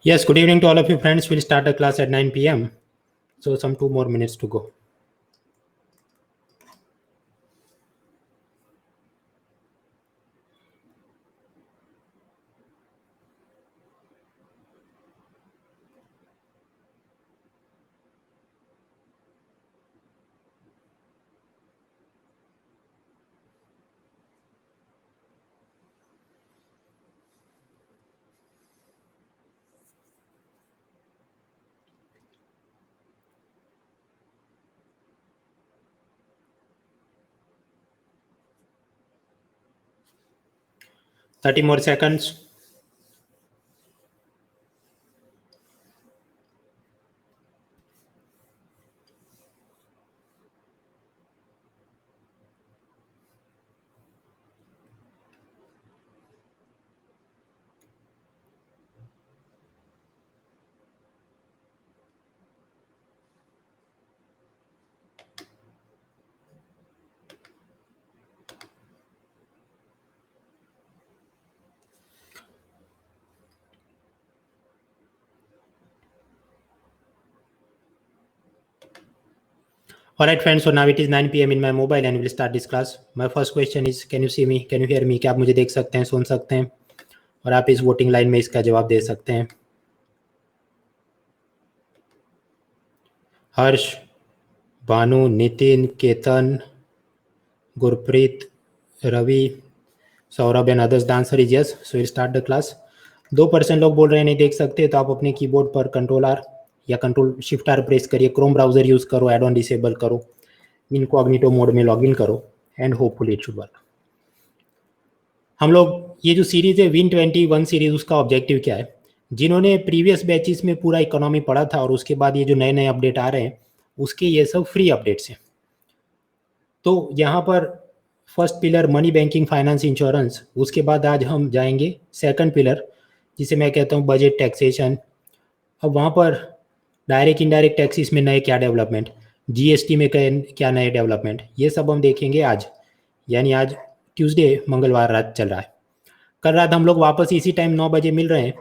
Yes, good evening to all of you friends. We'll start the class at 9 p.m. So some 2 more minutes to go. Thirty more seconds. All right friends, so now it is 9 p.m. in my mobile and we'll start this class. My first question is, can you see me? Can you hear me? क्या आप मुझे देख सकते हैं, सुन सकते हैं? और आप इस वोटिंग लाइन में इसका जवाब दे सकते हैं. Harsh, Bhanu, Nitin, Ketan, Gurpreet, Ravi, Saurabh and others. The answer is yes. So will start the class. 2% लोग बोल रहे हैं नहीं देख सकते, तो आप अपने कीबोर्ड पर कंट्रोल R या कंट्रोल शिफ्ट R प्रेस करिए. क्रोम ब्राउजर यूज करो, एड ऑन डिसेबल करो, इनकॉग्निटो मोड में लॉगिन करो and hopefully it should work. हम लोग ये जो सीरीज है Win21 सीरीज, उसका ऑब्जेक्टिव क्या है? जिन्होंने प्रीवियस बैचेस में पूरा इकोनॉमी पढ़ा था और उसके बाद ये जो नए नए अपडेट आ रहे हैं उसके ये सब फ्री अपडेट्स हैं. तो यहाँ पर first pillar money, banking, finance, insurance. उसके बाद आज हम जाएंगे सेकंड पिलर जिसे मैं कहता हूँ बजट, टैक्सेशन. अब वहाँ पर डायरेक्ट इनडायरेक्ट टैक्सेस में नए क्या डेवलपमेंट, जीएसटी में क्या नए डेवलपमेंट, ये सब हम देखेंगे आज. यानी आज ट्यूसडे, मंगलवार रात चल रहा है. कल रात हम लोग वापस इसी टाइम 9 बजे मिल रहे हैं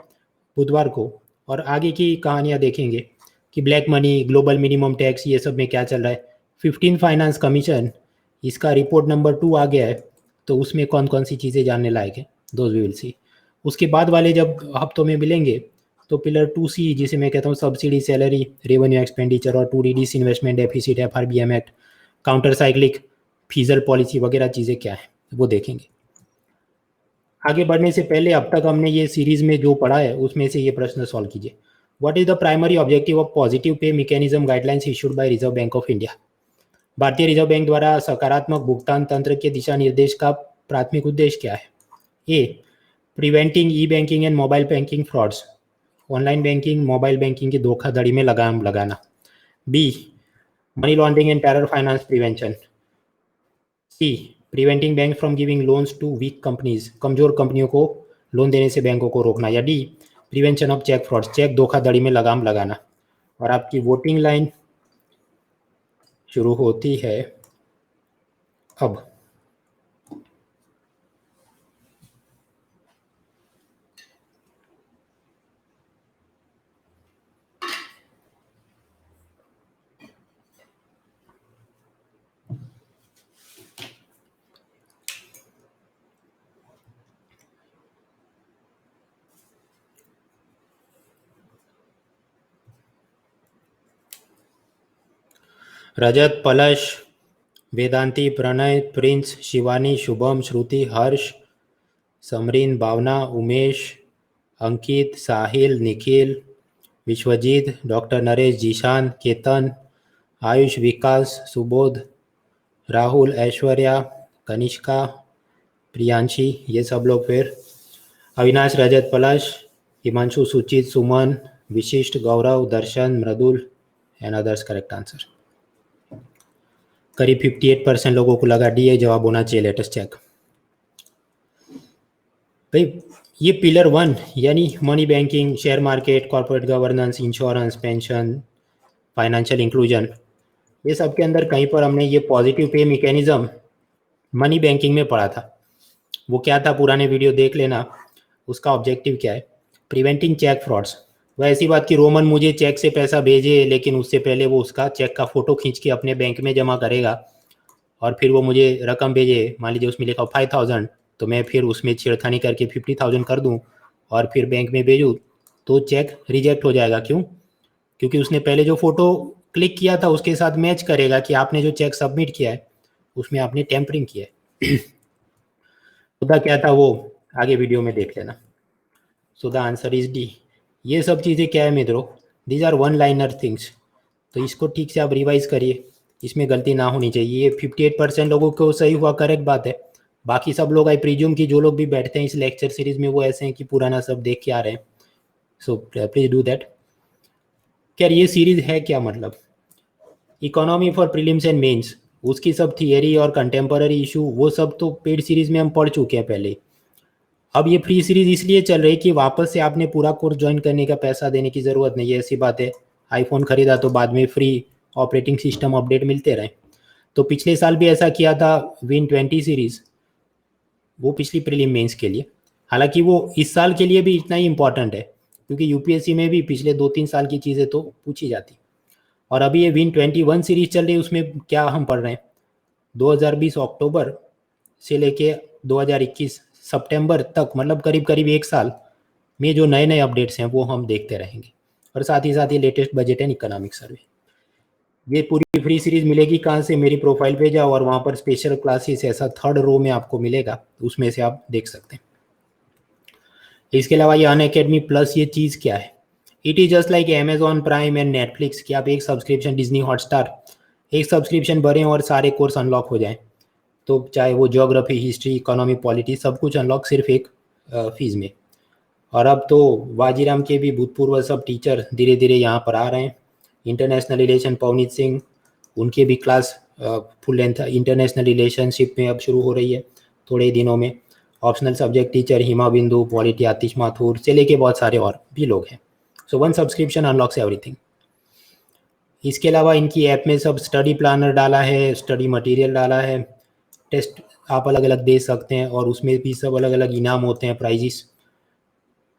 बुधवार को, और आगे की कहानियाँ देखेंगे कि black money, global minimum tax, ये सब में क्या चल रहा है. 15 फाइनेंस कमीशन, इसका रिपोर्ट नंबर 2 आ गया है, तो उसमें कौन कौन सी चीज़ें जानने लायक है, दोज वी विल सी. उसके बाद वाले जब हफ्तों में मिलेंगे तो पिलर 2C जिसे मैं कहता हूँ सब्सिडी, सैलरी, रेवेन्यू एक्सपेंडिचर और 2DDs, investment deficit, FRBM act, counter cyclic, fiscal policy वगैरह चीज़ें क्या है वो देखेंगे. आगे बढ़ने से पहले अब तक हमने ये सीरीज में जो पढ़ा है उसमें से ये प्रश्न सॉल्व कीजिए. What is the primary objective of positive pay mechanism guidelines issued by Reserve Bank of India? भारतीय रिजर्व बैंक द्वारा सकारात्मक भुगतान तंत्र के दिशा निर्देश का प्राथमिक उद्देश्य क्या है? A, preventing e banking and mobile banking frauds, online banking, mobile banking की धोखाधड़ी में लगाम लगाना. B, money laundering and terror finance prevention. C, preventing bank from giving loans to weak companies, कमजोर कंपनियों को लोन देने से बैंकों को रोकना. या D, prevention of cheque fraud, cheque धोखाधड़ी में लगाम लगाना. और आपकी वोटिंग लाइन शुरू होती है अब. रजत, पलश, वेदांती, प्रणय, प्रिंस, शिवानी, शुभम, श्रुति, हर्ष, समरीन, भावना, उमेश, अंकित, साहिल, निखिल, विश्वजीत, डॉक्टर नरेश, जीशान, केतन, आयुष, विकास, सुबोध, राहुल, ऐश्वर्या, कनिष्का, प्रियांशी, ये सब लोग. फिर अविनाश, रजत, Palash, Himanshu, Suchit, Suman, Vishisht, Gaurav, Darshan, Mridul and others. Correct answer. करीब 58% लोगों को लगा डी जवाब होना चाहिए. Latest cheque. भाई ये पिलर 1 यानी money, banking, share market, corporate governance, insurance, pension, financial inclusion, ये सब के अंदर कहीं पर हमने ये positive pay mechanism money banking में पढ़ा था. वो क्या था, पुराने वीडियो देख लेना. उसका ऑब्जेक्टिव क्या है? Preventing cheque frauds. वह ऐसी बात कि रोमन मुझे चेक से पैसा भेजे, लेकिन उससे पहले वो उसका चेक का फोटो खींच के अपने बैंक में जमा करेगा और फिर वो मुझे रकम भेजे, मान लीजिए उसमें लिखा 5,000, तो मैं फिर उसमें छेड़खानी करके 50,000 कर दूं और फिर बैंक में भेजूँ, तो चेक रिजेक्ट हो जाएगा। क्यों? क्योंकि उसने पहले जो फोटो क्लिक किया था उसके साथ मैच करेगा कि आपने जो चेक सबमिट किया है उसमें आपने टेम्परिंग किया है। खुदा क्या था वो आगे वीडियो में देख लेना। So the answer is D. ये सब चीज़ें क्या है मित्रों, these are one liner things, तो इसको ठीक से आप रिवाइज करिए, इसमें गलती ना होनी चाहिए। ये 58% लोगों को सही हुआ, करेक्ट बात है। बाकी सब लोग आई प्रीज्यूम कि जो लोग भी बैठते हैं इस लेक्चर सीरीज में वो ऐसे हैं कि पुराना सब देख के आ रहे हैं। So please do that. क्या ये सीरीज है क्या, मतलब economy for prelims and mains, उसकी सब थियरी और कंटेम्पररी इशू वो सब तो पेड सीरीज में हम पढ़ चुके हैं पहले। अब ये फ्री सीरीज इसलिए चल रही है कि वापस से आपने पूरा कोर्स ज्वाइन करने का पैसा देने की ज़रूरत नहीं है। ऐसी बात है, आईफोन खरीदा तो बाद में फ्री ऑपरेटिंग सिस्टम अपडेट मिलते रहे। तो पिछले साल भी ऐसा किया था Win20 सीरीज, वो पिछली प्रीलिम मेंस के लिए। हालांकि वो इस साल के लिए भी इतना ही इम्पोर्टेंट है क्योंकि यूपीएससी में भी पिछले 2-3 साल की चीज़ें तो पूछी जाती। और अभी ये Win21 सीरीज चल रही है, उसमें क्या हम पढ़ रहे हैं 2020 अक्टूबर से लेके 2021 सितंबर तक, मतलब करीब करीब एक साल में जो नए नए अपडेट्स हैं वो हम देखते रहेंगे। और साथ ही साथ ये latest budget and economic survey. ये पूरी फ्री सीरीज मिलेगी कहाँ से, मेरी प्रोफाइल पे जाओ और वहाँ पर स्पेशल क्लासेस ऐसा 3rd रो में आपको मिलेगा, उसमें से आप देख सकते हैं। इसके अलावा ये अनअकैडमी प्लस ये चीज़ क्या है, it is just like Amazon prime and Netflix कि आप एक सब्सक्रिप्शन, डिज्नी हॉटस्टार, एक सब्सक्रिप्शन भरें और सारे कोर्स अनलॉक हो जाएं। तो चाहे वो ज्योग्राफी, हिस्ट्री, इकोनॉमी, पॉलिटी, सब कुछ अनलॉक सिर्फ एक फीस में। और अब तो वाजीराम के भी भूतपूर्व सब टीचर धीरे धीरे यहाँ पर आ रहे हैं। इंटरनेशनल रिलेशन पवनीत सिंह, उनके भी class full length international relationship में अब शुरू हो रही है थोड़े दिनों में। ऑप्शनल सब्जेक्ट टीचर हिमा बिंदु, पॉलिटी आतिश माथुर से लेके बहुत सारे और भी लोग हैं। So one subscription unlocks everything. इसके अलावा इनकी ऐप में सब स्टडी प्लानर डाला है, स्टडी मटेरियल डाला है, टेस्ट आप अलग अलग दे सकते हैं और उसमें भी सब अलग अलग इनाम होते हैं, prizes,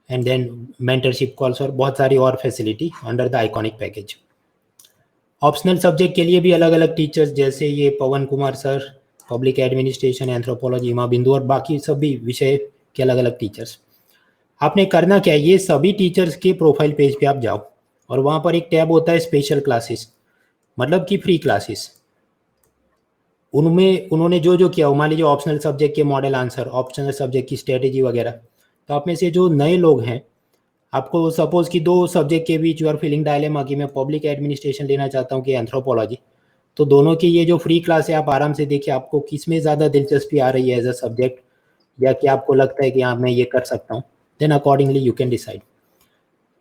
and then mentorship calls और बहुत सारी और facility under the iconic package. Optional subject के लिए भी अलग अलग टीचर्स, जैसे ये Pawan Kumar sir, public administration, anthropology, Hima Bindu और बाकी सभी विषय के अलग अलग टीचर्स। आपने करना क्या है, ये सभी टीचर्स के प्रोफाइल पेज पे आप जाओ और वहाँ पर एक टैब होता है स्पेशल क्लासेस, मतलब कि फ्री क्लासेस। उनमें उन्होंने जो जो किया, मान लीजिए ऑप्शनल सब्जेक्ट के मॉडल आंसर, ऑप्शनल सब्जेक्ट की स्ट्रेटेजी वगैरह। तो आप में से जो नए लोग हैं, आपको सपोज कि 2 सब्जेक्ट के बीच यू आर फीलिंग डायलेमा कि मैं पब्लिक एडमिनिस्ट्रेशन लेना चाहता हूँ कि एंथ्रोपोलॉजी, तो दोनों की ये जो फ्री क्लास है आप आराम से देखिए आपको किस में ज़्यादा दिलचस्पी आ रही है एज अ सब्जेक्ट, या कि आपको लगता है कि हाँ मैं ये कर सकता हूँ, then accordingly you can decide.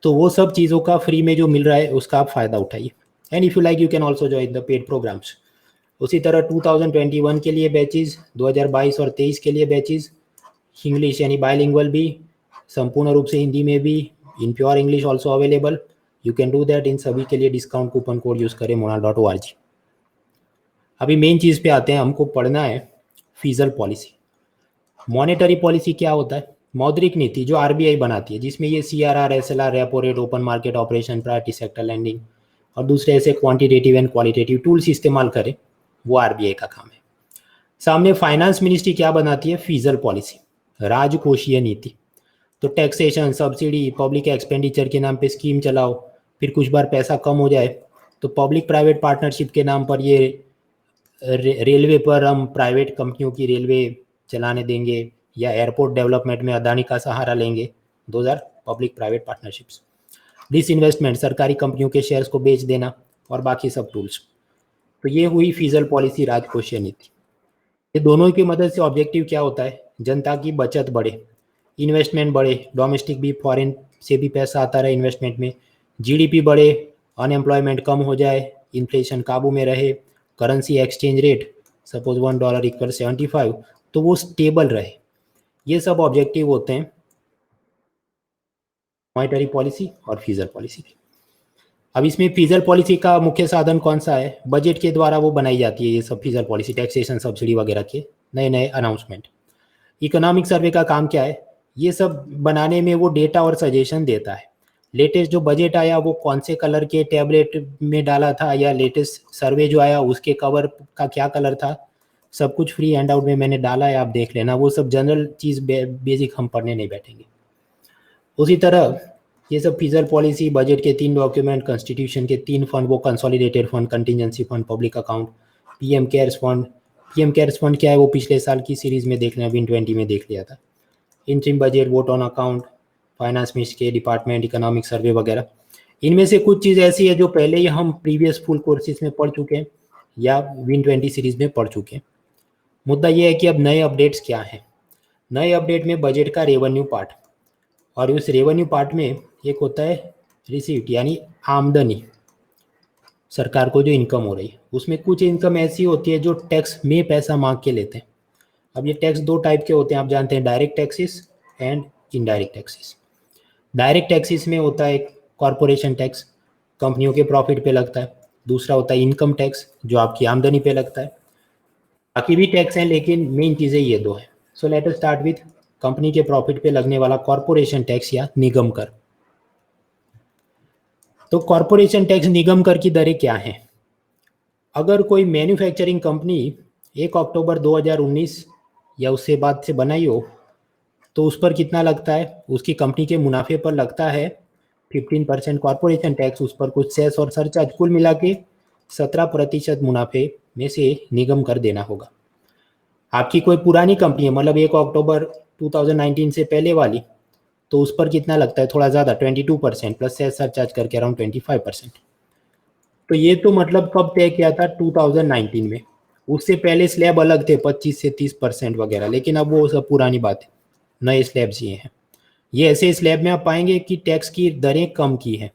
तो वो सब चीज़ों का फ्री में जो मिल रहा है उसका आप फ़ायदा उठाइए। And if you like you can also join the paid programmes. उसी तरह 2021 के लिए बैचेज, 2022 और 23 के लिए बैचेज, इंग्लिश यानी बायलिंगुअल भी, संपूर्ण रूप से हिंदी में भी, in pure English also available. You can do that. इन सभी के लिए डिस्काउंट कूपन कोड यूज़ करें monal.org। अभी मेन चीज़ पे आते हैं, हमको पढ़ना है फिजल पॉलिसी। मॉनेटरी पॉलिसी क्या होता है, मौद्रिक नीति जो आरबीआई बनाती है, जिसमें ये CRR, SLR, repo rate, open market operation, priority sector lending और दूसरे ऐसे क्वांटिटेटिव एंड क्वालिटेटिव टूल्स इस्तेमाल करें, वो आरबीआई का काम है। सामने फाइनेंस मिनिस्ट्री क्या बनाती है, फिजल पॉलिसी, राजकोषीय नीति। तो टैक्सेशन, सब्सिडी, पब्लिक एक्सपेंडिचर के नाम पे स्कीम चलाओ, फिर कुछ बार पैसा कम हो जाए तो पब्लिक प्राइवेट पार्टनरशिप के नाम पर ये रेलवे पर हम प्राइवेट कंपनियों की रेलवे चलाने देंगे, या एयरपोर्ट डेवलपमेंट में अदानी का सहारा लेंगे। 2000 पब्लिक प्राइवेट पार्टनरशिप्स। डिसइन्वेस्टमेंट, सरकारी कंपनियों के शेयर्स को बेच देना और बाकी सब टूल्स। तो ये हुई फिजल पॉलिसी, राजकोषीय नीति। ये दोनों की मदद से ऑब्जेक्टिव क्या होता है, जनता की बचत बढ़े, इन्वेस्टमेंट बढ़े, डोमेस्टिक भी फॉरेन से भी पैसा आता रहे इन्वेस्टमेंट में, जीडीपी बढ़े, अनएम्प्लॉयमेंट कम हो जाए, इन्फ्लेशन काबू में रहे, currency exchange rate suppose $1 equal 75, तो वो स्टेबल रहे। ये सब ऑब्जेक्टिव होते हैं मॉनेटरी पॉलिसी और फिजल पॉलिसी के। अब इसमें फिजल पॉलिसी का मुख्य साधन कौन सा है, बजट के द्वारा वो बनाई जाती है ये सब फिजल पॉलिसी, टैक्सेशन, सब्सिडी वगैरह के नए नए अनाउंसमेंट। इकोनॉमिक सर्वे का काम क्या है, ये सब बनाने में वो डेटा और सजेशन देता है। लेटेस्ट जो बजट आया वो कौन से कलर के टैबलेट में डाला था, या लेटेस्ट सर्वे जो आया उसके कवर का क्या कलर था, सब कुछ फ्री हैंड आउट में मैंने डाला है, आप देख लेना। वो सब जनरल चीज़ बेसिक हम पढ़ने नहीं बैठेंगे। उसी तरह ये सब फिजल पॉलिसी, बजट के 3 डॉक्यूमेंट, कॉन्स्टिट्यूशन के 3 फंड, वो consolidated fund, contingency fund, public account, PM cares fund. PM cares fund क्या है वो पिछले साल की सीरीज में देख लें, Win20 में देख लिया था। Interim budget, vote on account, finance ministry के डिपार्टमेंट, इकोनॉमिक सर्वे वगैरह। इनमें से कुछ चीज़ ऐसी है जो पहले ही हम प्रीवियस फुल कोर्सेज में पढ़ चुके हैं या Win20 सीरीज में पढ़ चुके हैं। मुद्दा ये है कि अब नए अपडेट्स क्या हैं। नए अपडेट में बजट का रेवेन्यू पार्ट, और उस रेवेन्यू पार्ट में एक होता है रिसीट यानी आमदनी, सरकार को जो इनकम हो रही है। उसमें कुछ इनकम ऐसी होती है जो टैक्स में पैसा मांग के लेते हैं। अब ये टैक्स 2 टाइप के होते हैं, आप जानते हैं, direct taxes and indirect taxes. Direct taxes में होता है कॉरपोरेशन टैक्स, कंपनियों के प्रॉफिट पे लगता है। दूसरा होता है इनकम टैक्स, जो आपकी आमदनी पे लगता है। बाकी भी टैक्स हैं लेकिन मेन चीज़ें ये 2 हैं। सो let us start with company के प्रॉफिट पे लगने वाला कॉरपोरेशन टैक्स या निगम कर। तो कॉरपोरेशन टैक्स, निगम कर की दरें क्या हैं? अगर कोई मैन्युफैक्चरिंग कंपनी 1 अक्टूबर 2019 या उससे बाद से बनाई हो तो उस पर कितना लगता है? उसकी कंपनी के मुनाफे पर लगता है 15% कॉरपोरेशन टैक्स, उस पर कुछ सेस और सरचार्ज, कुल मिला के 17% मुनाफे में से निगम कर देना होगा। आपकी कोई पुरानी कंपनी है, मतलब 1 अक्टूबर 2019 से पहले वाली, तो उस पर कितना लगता है? थोड़ा ज़्यादा, 22% प्लस सेस सरचार्ज करके अराउंड 25%। तो ये तो मतलब कब तय किया था? 2019 में। उससे पहले स्लैब अलग थे, 25 से 30% वगैरह, लेकिन अब वो सब पुरानी बात है, नए स्लैब्स ये हैं। ये ऐसे स्लैब में आप पाएंगे कि टैक्स की दरें कम की हैं।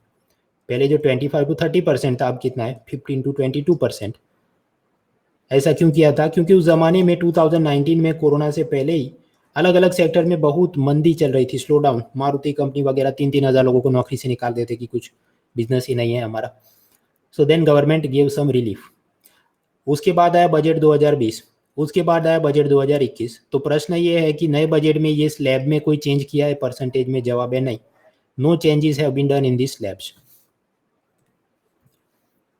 पहले जो 25 to 30% था, अब कितना है? 15 to 22%। ऐसा क्यों किया था? क्योंकि उस ज़माने में 2019 में कोरोना से पहले ही अलग अलग सेक्टर में बहुत मंदी चल रही थी, स्लो डाउन। मारुति कंपनी वगैरह 3-3 हज़ार लोगों को नौकरी से निकाल देते कि कुछ बिजनेस ही नहीं है हमारा। So then government give some relief. उसके बाद आया बजट 2020, उसके बाद आया बजट 2021। तो प्रश्न ये है कि नए बजट में ये स्लैब में कोई चेंज किया है परसेंटेज में? जवाब है नहीं, no changes have been done in this slabs.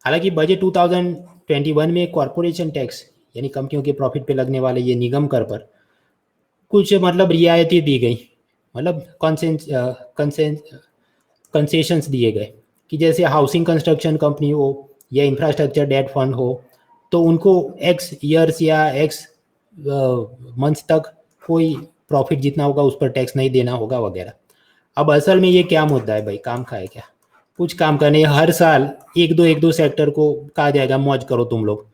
हालांकि बजट 2021 में कॉरपोरेशन टैक्स यानी कंपनियों के प्रॉफिट पे लगने वाले ये निगम कर पर कुछ मतलब रियायतें दी गई, मतलब कंसेशंस दिए गए कि जैसे हाउसिंग कंस्ट्रक्शन कंपनी हो या इंफ्रास्ट्रक्चर डेट फंड हो, तो उनको एक्स ईयर्स या एक्स मंथ्स तक कोई प्रॉफिट जितना होगा उस पर टैक्स नहीं देना होगा वगैरह। अब असल में ये क्या मुद्दा है भाई? काम का है क्या? कुछ काम का नहीं। हर साल एक दो सेक्टर को कहा जाएगा मौज करो तुम लोग,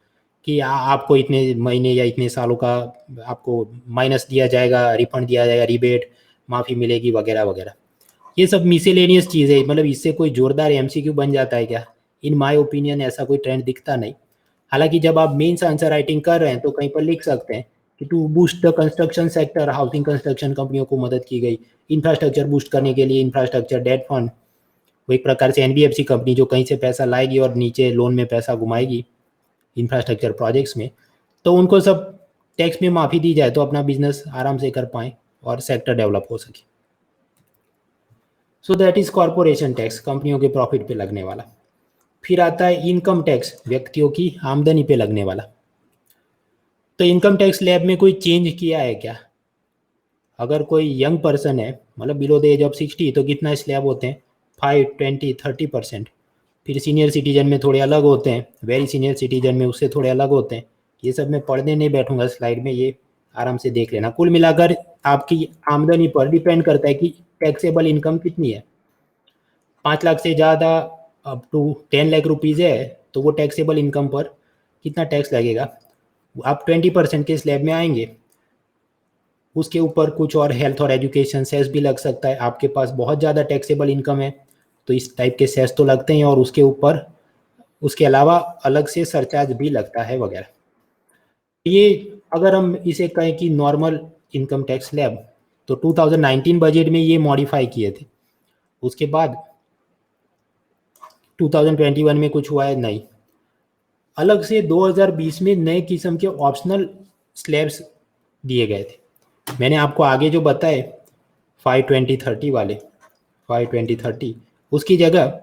कि आपको इतने महीने या इतने सालों का आपको माइनस दिया जाएगा, रिफंड दिया जाएगा, रिबेट माफ़ी मिलेगी वगैरह वगैरह। ये सब मिसेलेनियस चीज़ है, मतलब इससे कोई जोरदार एमसीक्यू बन जाता है क्या? इन माय ओपिनियन ऐसा कोई ट्रेंड दिखता नहीं। हालांकि जब आप मेंस आंसर राइटिंग कर रहे हैं तो कहीं पर लिख सकते हैं कि to boost the construction sector, housing construction कंपनियों को मदद की गई। इंफ्रास्ट्रक्चर बूस्ट करने के लिए इंफ्रास्ट्रक्चर डेट फंड, वो एक प्रकार से एनबीएफसी कंपनी जो कहीं से पैसा लाएगी और नीचे लोन में पैसा घुमाएगी इंफ्रास्ट्रक्चर प्रोजेक्ट्स में, तो उनको सब टैक्स में माफ़ी दी जाए तो अपना बिजनेस आराम से कर पाएँ और सेक्टर डेवलप हो सके। So that is corporation tax, कंपनियों के प्रॉफिट पे लगने वाला। फिर आता है इनकम टैक्स, व्यक्तियों की आमदनी पे लगने वाला। तो इनकम टैक्स स्लैब में कोई चेंज किया है क्या? अगर कोई यंग पर्सन है, मतलब बिलो द एज ऑफ 60, तो कितना स्लैब होते हैं? 5, 20, 30%। फिर सीनियर सिटीजन में थोड़े अलग होते हैं, वेरी सीनियर सिटीजन में उससे थोड़े अलग होते हैं। ये सब मैं पढ़ने नहीं बैठूंगा स्लाइड में, ये आराम से देख लेना। कुल मिलाकर आपकी आमदनी पर डिपेंड करता है कि टैक्सेबल इनकम कितनी है। 5 लाख से ज़्यादा अप टू 10 लाख रुपीज़ है तो वो टैक्सेबल इनकम पर कितना टैक्स लगेगा? आप 20% के स्लैब में आएंगे। उसके ऊपर कुछ और हेल्थ और एजुकेशन सेस भी लग सकता है। आपके पास बहुत ज़्यादा टैक्सेबल इनकम है तो इस टाइप के सेस तो लगते हैं, और उसके ऊपर उसके अलावा अलग से सरचार्ज भी लगता है वगैरह। ये अगर हम इसे कहें कि नॉर्मल इनकम टैक्स स्लैब, तो 2019 बजट में ये मॉडिफाई किए थे। उसके बाद 2021 में कुछ हुआ है नहीं। अलग से 2020 में नए किस्म के ऑप्शनल स्लैब्स दिए गए थे। मैंने आपको आगे जो बताए 5, 20, 30 वाले, 5, 20, 30, उसकी जगह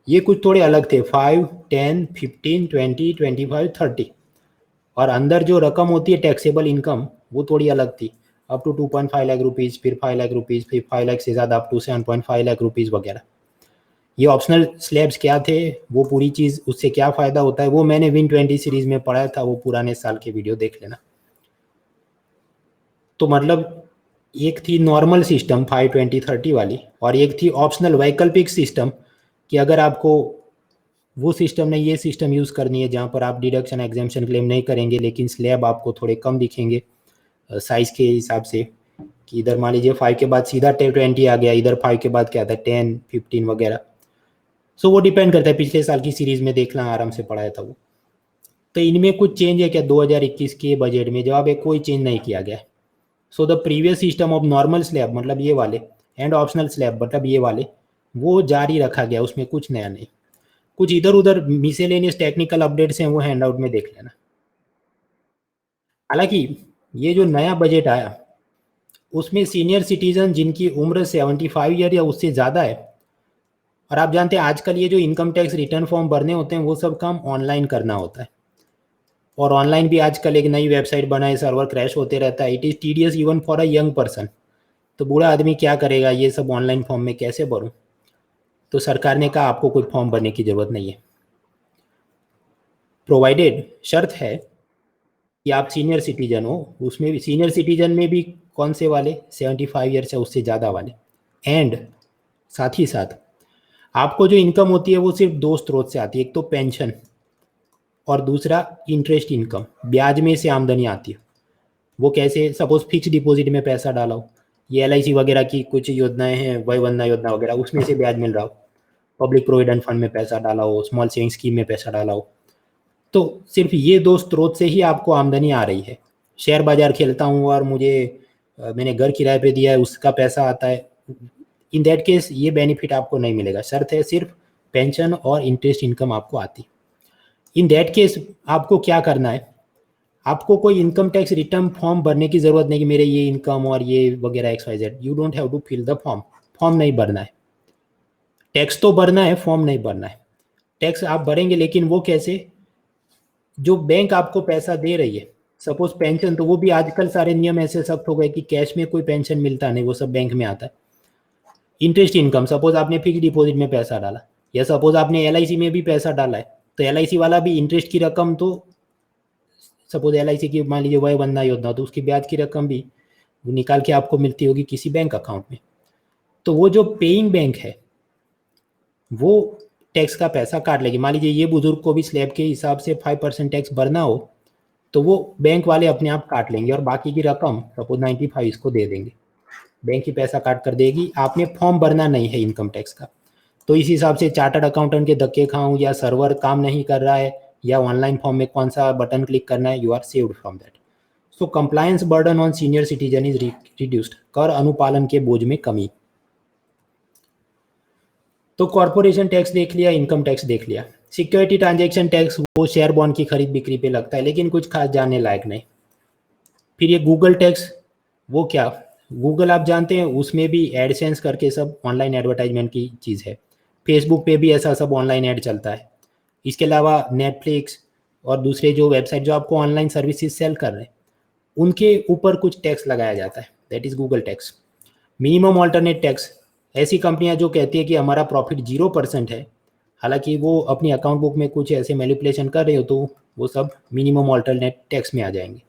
ये कुछ थोड़े अलग थे, 5, 10, 15, 20, 25, 30, और अंदर जो रकम होती है टैक्सेबल इनकम वो थोड़ी अलग थी, अप टू 2.5 लाख रुपीज़, फिर 5 लाख रुपीज़, फिर 5 लाख से ज़्यादा अप टू 7.5 लाख रुपीज़ वगैरह। ये ऑप्शनल स्लैब्स क्या थे, वो पूरी चीज़, उससे क्या फ़ायदा होता है, वो मैंने Win20 सीरीज़ में पढ़ा था, वो पुराने साल के वीडियो देख लेना। तो मतलब एक थी नॉर्मल सिस्टम 5, 20, 30 वाली, और एक थी ऑप्शनल वैकल्पिक सिस्टम कि अगर आपको वो सिस्टम नहीं, ये सिस्टम यूज़ करनी है जहाँ पर आप डिडक्शन एग्जेम्पशन क्लेम नहीं करेंगे, लेकिन स्लैब आपको थोड़े कम दिखेंगे साइज़ के हिसाब से, कि इधर मान लीजिए 5 के बाद सीधा 20 आ गया, इधर 5 के बाद क्या था 10, 15 वगैरह। सो वो डिपेंड करता है, पिछले साल की सीरीज़ में देखना, आराम से पढ़ाया था वो। तो इनमें कुछ चेंज है क्या 2021 के बजट में? जवाब है कोई चेंज नहीं किया गया है। So the previous system of normal slab मतलब ये वाले, एंड ऑप्शनल स्लैब मतलब ये वाले, वो जारी रखा गया, उसमें कुछ नया नहीं। कुछ इधर उधर मिसेलेनियस टेक्निकल अपडेट्स हैं, वो हैंडआउट में देख लेना। हालांकि ये जो नया बजट आया उसमें सीनियर सिटीजन जिनकी उम्र 75 ईयर या उससे ज़्यादा है, और आप जानते हैं आजकल ये जो इनकम टैक्स रिटर्न फॉर्म भरने होते हैं वो सब काम ऑनलाइन करना होता है, और ऑनलाइन भी आजकल एक नई वेबसाइट बना है, सर्वर क्रैश होते रहता है। It is tedious even for a young person. तो बूढ़ा आदमी क्या करेगा, ये सब ऑनलाइन फॉर्म में कैसे भरूं? तो सरकार ने कहा आपको कोई फॉर्म भरने की ज़रूरत नहीं है, प्रोवाइडेड, शर्त है कि आप सीनियर सिटीजन हो। उसमें भी सीनियर सिटीजन में भी कौन से वाले, 75 ईयर से उससे ज़्यादा वाले, एंड साथ ही साथ आपको जो इनकम होती है वो सिर्फ दो स्रोत से आती है, एक तो पेंशन और दूसरा इंटरेस्ट इनकम, ब्याज में से आमदनी आती है। वो कैसे? सपोज फिक्स डिपॉजिट में पैसा डाला हो, ये LIC वगैरह की कुछ योजनाएं हैं, वय वंदना योजना वगैरह, उसमें से ब्याज मिल रहा हो, पब्लिक प्रोविडेंट फंड में पैसा डाला हो, स्मॉल सेविंग स्कीम में पैसा डाला हो, तो सिर्फ ये दो स्रोत से ही आपको आमदनी आ रही है। शेयर बाजार खेलता हूँ और मुझे मैंने घर किराए पे दिया है, उसका पैसा आता है, इन दैट केस ये बेनिफिट आपको नहीं मिलेगा। शर्त है सिर्फ पेंशन और इंटरेस्ट इनकम आपको आती। इन दैट केस आपको क्या करना है, आपको कोई इनकम टैक्स रिटर्न फॉर्म भरने की जरूरत नहीं कि मेरे ये इनकम और ये वगैरह XYZ। You don't have to fill the form. Form नहीं भरना है, टैक्स तो भरना है, फॉर्म नहीं भरना है। टैक्स आप भरेंगे, लेकिन वो कैसे? जो बैंक आपको पैसा दे रही है, सपोज पेंशन, तो वो भी आजकल सारे नियम ऐसे सख्त हो गए कि कैश में कोई पेंशन मिलता नहीं, वो सब बैंक में आता है। इंटरेस्ट इनकम, सपोज आपने फिक्स डिपॉजिट में पैसा डाला, या सपोज आपने LIC में भी पैसा डाला है, तो LIC वाला भी इंटरेस्ट की रकम, तो सपोज LIC की मान लीजिए वय वंदना योजना, तो उसकी ब्याज की रकम भी वो निकाल के आपको मिलती होगी किसी बैंक अकाउंट में। तो वो जो पेइंग बैंक है वो टैक्स का पैसा काट लेगी। मान लीजिए ये बुजुर्ग को भी स्लैब के हिसाब से 5% टैक्स भरना हो, तो वो बैंक वाले अपने आप काट लेंगे, और बाकी की रकम सपोज 95 इसको दे देंगे, बैंक ही पैसा काट कर देगी। आपने फॉर्म भरना नहीं है इनकम टैक्स का। तो इस हिसाब से चार्टर्ड अकाउंटेंट के धक्के खाऊं, या सर्वर काम नहीं कर रहा है, या ऑनलाइन फॉर्म में कौन सा बटन क्लिक करना है, you are saved from that. So compliance burden on senior citizen is reduced. कर अनुपालन के बोझ में कमी। तो कॉर्पोरेशन टैक्स देख लिया, इनकम टैक्स देख लिया। सिक्योरिटी ट्रांजैक्शन टैक्स वो शेयर बॉन्ड की खरीद बिक्री पे लगता है, लेकिन कुछ खास जानने लायक नहीं। फिर ये गूगल टैक्स, वो क्या? गूगल आप जानते हैं, उसमें भी एडसेंस करके सब ऑनलाइन एडवर्टाइजमेंट की चीज़ है। फेसबुक पे भी ऐसा सब ऑनलाइन ऐड चलता है। इसके अलावा नेटफ्लिक्स और दूसरे जो वेबसाइट जो आपको ऑनलाइन सर्विसेज सेल कर रहे हैं, उनके ऊपर कुछ टैक्स लगाया जाता है, that is Google tax. Minimum alternate tax, ऐसी कंपनियां जो कहती है कि हमारा प्रॉफिट 0% है, हालांकि वो अपनी अकाउंट बुक में कुछ ऐसे मैनिपुलेशन कर रहे हो, तो वो सब मिनिमम ऑल्टरनेट टैक्स में आ जाएंगे।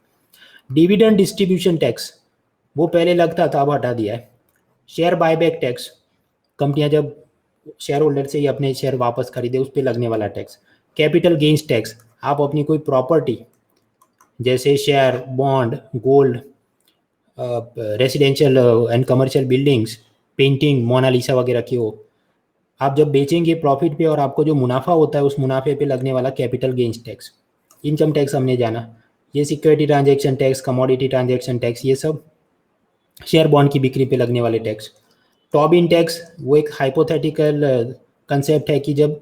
डिविडेंड डिस्ट्रीब्यूशन टैक्स, वो पहले लगता था, अब हटा दिया है। शेयर बायबैक टैक्स, कंपनियां जब शेयर होल्डर से ही अपने शेयर वापस खरीदे उस पर लगने वाला टैक्स। कैपिटल गेन्स टैक्स, आप अपनी कोई प्रॉपर्टी जैसे share, bond, gold, residential and commercial buildings, painting, Mona Lisa वगैरह की हो, आप जब बेचेंगे प्रॉफिट पे, और आपको जो मुनाफा होता है उस मुनाफे पे लगने वाला capital gains tax. Income tax हमने जाना। ये security transaction tax, commodity transaction tax, ये सब शेयर बॉन्ड की बिक्री पे लगने वाले टैक्स। टॉबिन टैक्स, वो एक हाइपोथेटिकल कंसेप्ट है कि जब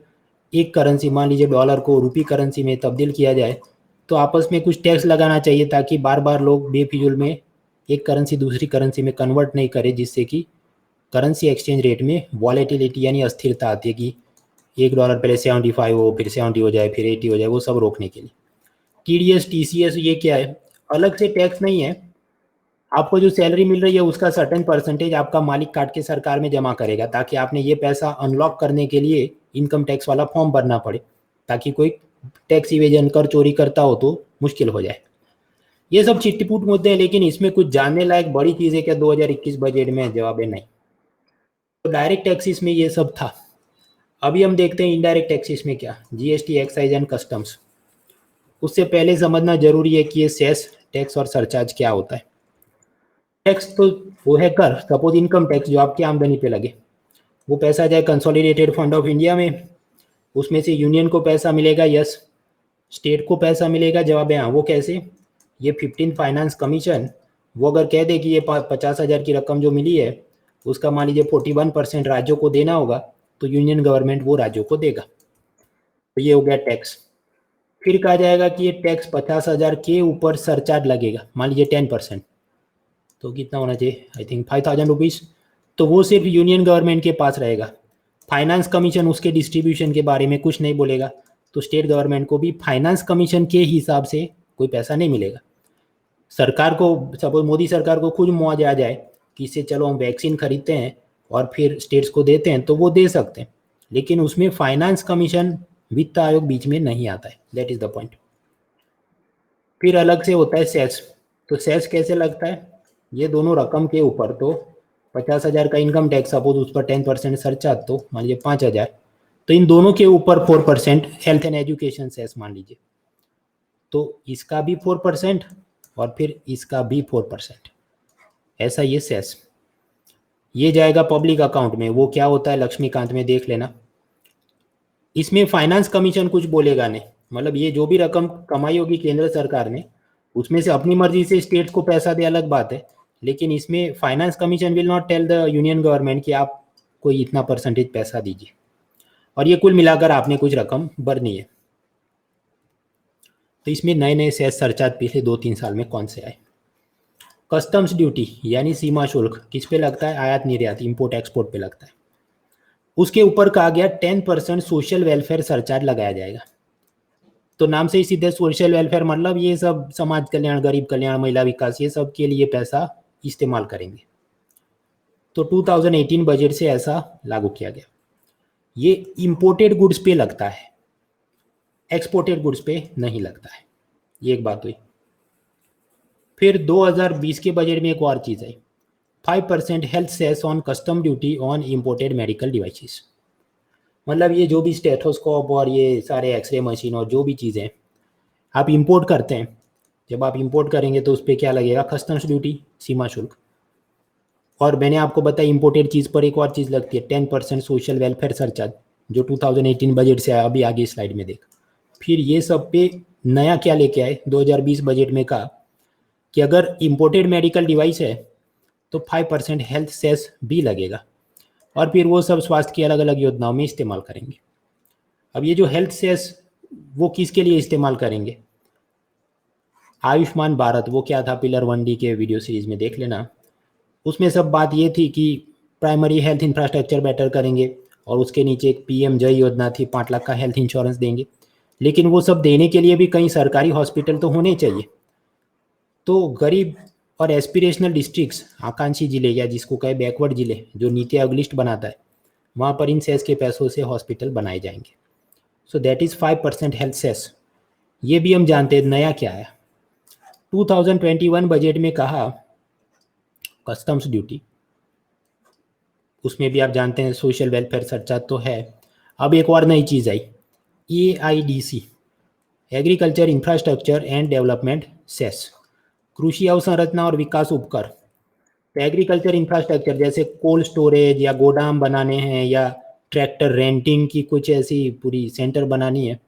एक करेंसी, मान लीजिए डॉलर को रुपी करेंसी में तब्दील किया जाए, तो आपस में कुछ टैक्स लगाना चाहिए, ताकि बार बार लोग बेफिजूल में एक करेंसी दूसरी करेंसी में कन्वर्ट नहीं करे, जिससे कि करेंसी एक्सचेंज रेट में वॉलेटिलिटी यानी अस्थिरता आती है कि $1 पहले 75 हो, फिर 70 हो जाए, फिर 80 हो जाए, वो सब रोकने के लिए। TDS TCS ये क्या है? अलग से टैक्स नहीं है, आपको जो सैलरी मिल रही है उसका सर्टेन परसेंटेज आपका मालिक काट के सरकार में जमा करेगा, ताकि आपने ये पैसा अनलॉक करने के लिए इनकम टैक्स वाला फॉर्म भरना पड़े, ताकि कोई टैक्स इवेजन कर चोरी करता हो तो मुश्किल हो जाए। ये सब चिट्टीपुट मुद्दे हैं, लेकिन इसमें कुछ जानने लायक बड़ी चीज़ है क्या 2021 बजट में? जवाब है नहीं। तो डायरेक्ट टैक्सेस में ये सब था। अभी हम देखते हैं इनडायरेक्ट टैक्सेस में क्या, GST, एक्साइज एंड कस्टम्स। उससे पहले समझना जरूरी है कि ये सेस, टैक्स और सरचार्ज क्या होता है। टैक्स तो वो है कर, सपोज इनकम टैक्स जो आपकी आमदनी पे लगे, वो पैसा जाए कंसोलिडेटेड फंड ऑफ इंडिया में, उसमें से यूनियन को पैसा मिलेगा, यस। स्टेट को पैसा मिलेगा, जवाब है हाँ। वो कैसे? ये 15 फाइनेंस कमीशन वो अगर कह दे कि ये 50,000 की रकम जो मिली है उसका मान लीजिए 41% राज्यों को देना होगा, तो यूनियन गवर्नमेंट वो राज्यों को देगा। तो ये हो गया टैक्स। फिर कहा जाएगा कि ये टैक्स 50,000 के ऊपर सरचार्ज लगेगा, मान लीजिए 10%, तो कितना होना चाहिए? I think 5,000 rupees. तो वो सिर्फ यूनियन गवर्नमेंट के पास रहेगा। फाइनेंस कमीशन उसके डिस्ट्रीब्यूशन के बारे में कुछ नहीं बोलेगा, तो स्टेट गवर्नमेंट को भी फाइनेंस कमीशन के हिसाब से कोई पैसा नहीं मिलेगा। सरकार को, सपोज मोदी सरकार को खुद मुआवजा आ जाए कि इससे चलो हम वैक्सीन खरीदते हैं और फिर स्टेट्स को देते हैं, तो वो दे सकते हैं, लेकिन उसमें फाइनेंस कमीशन, वित्त आयोग बीच में नहीं आता है। That is the point. फिर अलग से होता है सेस। तो सेस कैसे लगता है? ये दोनों रकम के ऊपर, तो 50,000 का इनकम टैक्स, सपोज उस पर 10% सरचार्ज, तो मान लीजिए 5,000, तो इन दोनों के ऊपर 4% हेल्थ एंड एजुकेशन सेस मान लीजिए, तो इसका भी 4% और फिर इसका भी 4%, ऐसा ये सेस। ये जाएगा पब्लिक अकाउंट में। वो क्या होता है लक्ष्मीकांत में देख लेना। इसमें फाइनेंस कमीशन कुछ बोलेगा नहीं, मतलब ये जो भी रकम कमाई होगी केंद्र सरकार ने, उसमें से अपनी मर्जी से स्टेट्स को पैसा दे, अलग बात है, लेकिन इसमें finance commission will not tell the union government कि आप कोई इतना परसेंटेज पैसा दीजिए, और ये कुल मिलाकर आपने कुछ रकम भरनी है। तो इसमें नए नए सेस सरचार्ज पिछले 2-3 साल में कौन से आए? कस्टम्स ड्यूटी यानी सीमा शुल्क किस पे लगता है? आयात निर्यात, इंपोर्ट एक्सपोर्ट पे लगता है। उसके ऊपर कहा गया 10% सोशल वेलफेयर सरचार्ज लगाया जाएगा। तो नाम से ही सीधे सोशल वेलफेयर मतलब ये सब समाज कल्याण, गरीब कल्याण, महिला विकास, ये सब के लिए पैसा इस्तेमाल करेंगे। तो 2018 बजट से ऐसा लागू किया गया। ये इंपोर्टेड गुड्स पे लगता है, एक्सपोर्टेड गुड्स पे नहीं लगता है। ये एक बात हुई। फिर 2020 के बजट में एक और चीज़ आई, 5% health cess on custom duty on imported medical devices. मतलब ये जो भी स्टेथोस्कोप और ये सारे एक्सरे मशीन और जो भी चीज़ें आप इंपोर्ट करते हैं, जब आप इंपोर्ट करेंगे तो उस पर क्या लगेगा? कस्टम्स ड्यूटी, सीमा शुल्क। और मैंने आपको बताया इंपोर्टेड चीज़ पर एक और चीज़ लगती है 10% सोशल वेलफेयर सरचार्ज, जो 2018 बजट से आया, अभी आगे स्लाइड में देख। फिर ये सब पे नया क्या लेके आए 2020 बजट में? कहा कि अगर इंपोर्टेड मेडिकल डिवाइस है तो 5% हेल्थ सेस भी लगेगा, और फिर वो सब स्वास्थ्य की अलग अलग योजनाओं में इस्तेमाल करेंगे। अब ये जो हेल्थ सेस वो किसके लिए इस्तेमाल करेंगे? आयुष्मान भारत, वो क्या था पिलर 1D के वीडियो सीरीज में देख लेना। उसमें सब बात ये थी कि प्राइमरी हेल्थ इंफ्रास्ट्रक्चर बेटर करेंगे, और उसके नीचे एक PM जय योजना थी, 5 लाख का हेल्थ इंश्योरेंस देंगे। लेकिन वो सब देने के लिए भी कहीं सरकारी हॉस्पिटल तो होने चाहिए। तो गरीब और एस्पिरेशनल डिस्ट्रिक्ट्स, आकांक्षी जिले या जिसको कहे बैकवर्ड जिले, जो नीति आयोग लिस्ट बनाता है, वहाँ पर इन सेस के पैसों से हॉस्पिटल बनाए जाएंगे। So that is 5% health cess. ये भी हम जानते हैं नया क्या है। 2021 बजट में कहा कस्टम्स ड्यूटी, उसमें भी आप जानते हैं सोशल वेलफेयर सरचार्ज तो है। अब एक और नई चीज़ आई, AIDC, agriculture infrastructure and development cess, कृषि अवसंरचना और विकास उपकर। तो एग्रीकल्चर इंफ्रास्ट्रक्चर जैसे कोल्ड स्टोरेज या गोदाम बनाने हैं, या ट्रैक्टर रेंटिंग की कुछ ऐसी पूरी सेंटर बनानी है,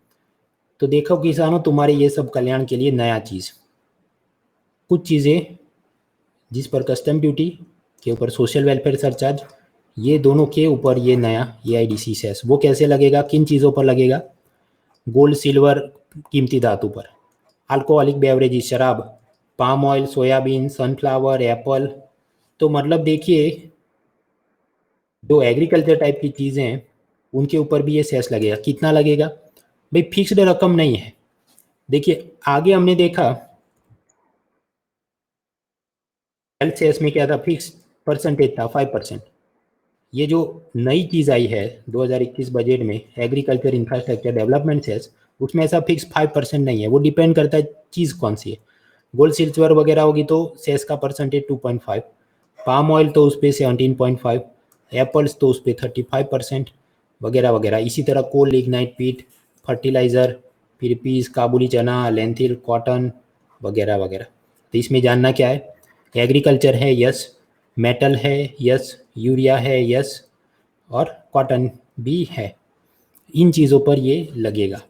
तो देखो किसानों, तुम्हारे ये सब कल्याण के लिए नया चीज़, कुछ चीज़ें जिस पर कस्टम ड्यूटी के ऊपर सोशल वेलफेयर सरचार्ज, ये दोनों के ऊपर ये नया AIDC सेस। वो कैसे लगेगा, किन चीज़ों पर लगेगा? गोल्ड, सिल्वर, कीमती धातु पर, अल्कोहलिक बेवरेजेस, शराब, palm oil, soybean, sunflower, Apple. तो मतलब देखिए जो एग्रीकल्चर टाइप की चीज़ें हैं उनके ऊपर भी ये सेस लगेगा। कितना लगेगा भाई, फिक्स्ड रकम नहीं है। देखिए आगे हमने देखा हेल्थ सेस में क्या था, फिक्स परसेंटेज था 5%। ये जो नई चीज़ आई है 2021 बजट में एग्रीकल्चर इंफ्रास्ट्रक्चर डेवलपमेंट सेस, उसमें ऐसा फिक्स 5% नहीं है, वो डिपेंड करता है चीज़ कौन सी है। गोल्ड सिल्वर वगैरह होगी तो सेस का परसेंटेज 2.5, पाम ऑयल तो उस पर 17.5, एप्पल्स तो उस पर 35% वगैरह वगैरह। इसी तरह कोल, लिग्नाइट, पीट, फर्टिलाइज़र, फिर पीस, काबुली चना, लेंथिल, कॉटन वगैरह वगैरह। तो इसमें जानना क्या है, एग्रीकल्चर है यस, मेटल है यस, यूरिया है यस, और कॉटन भी है। इन चीज़ों पर ये लगेगा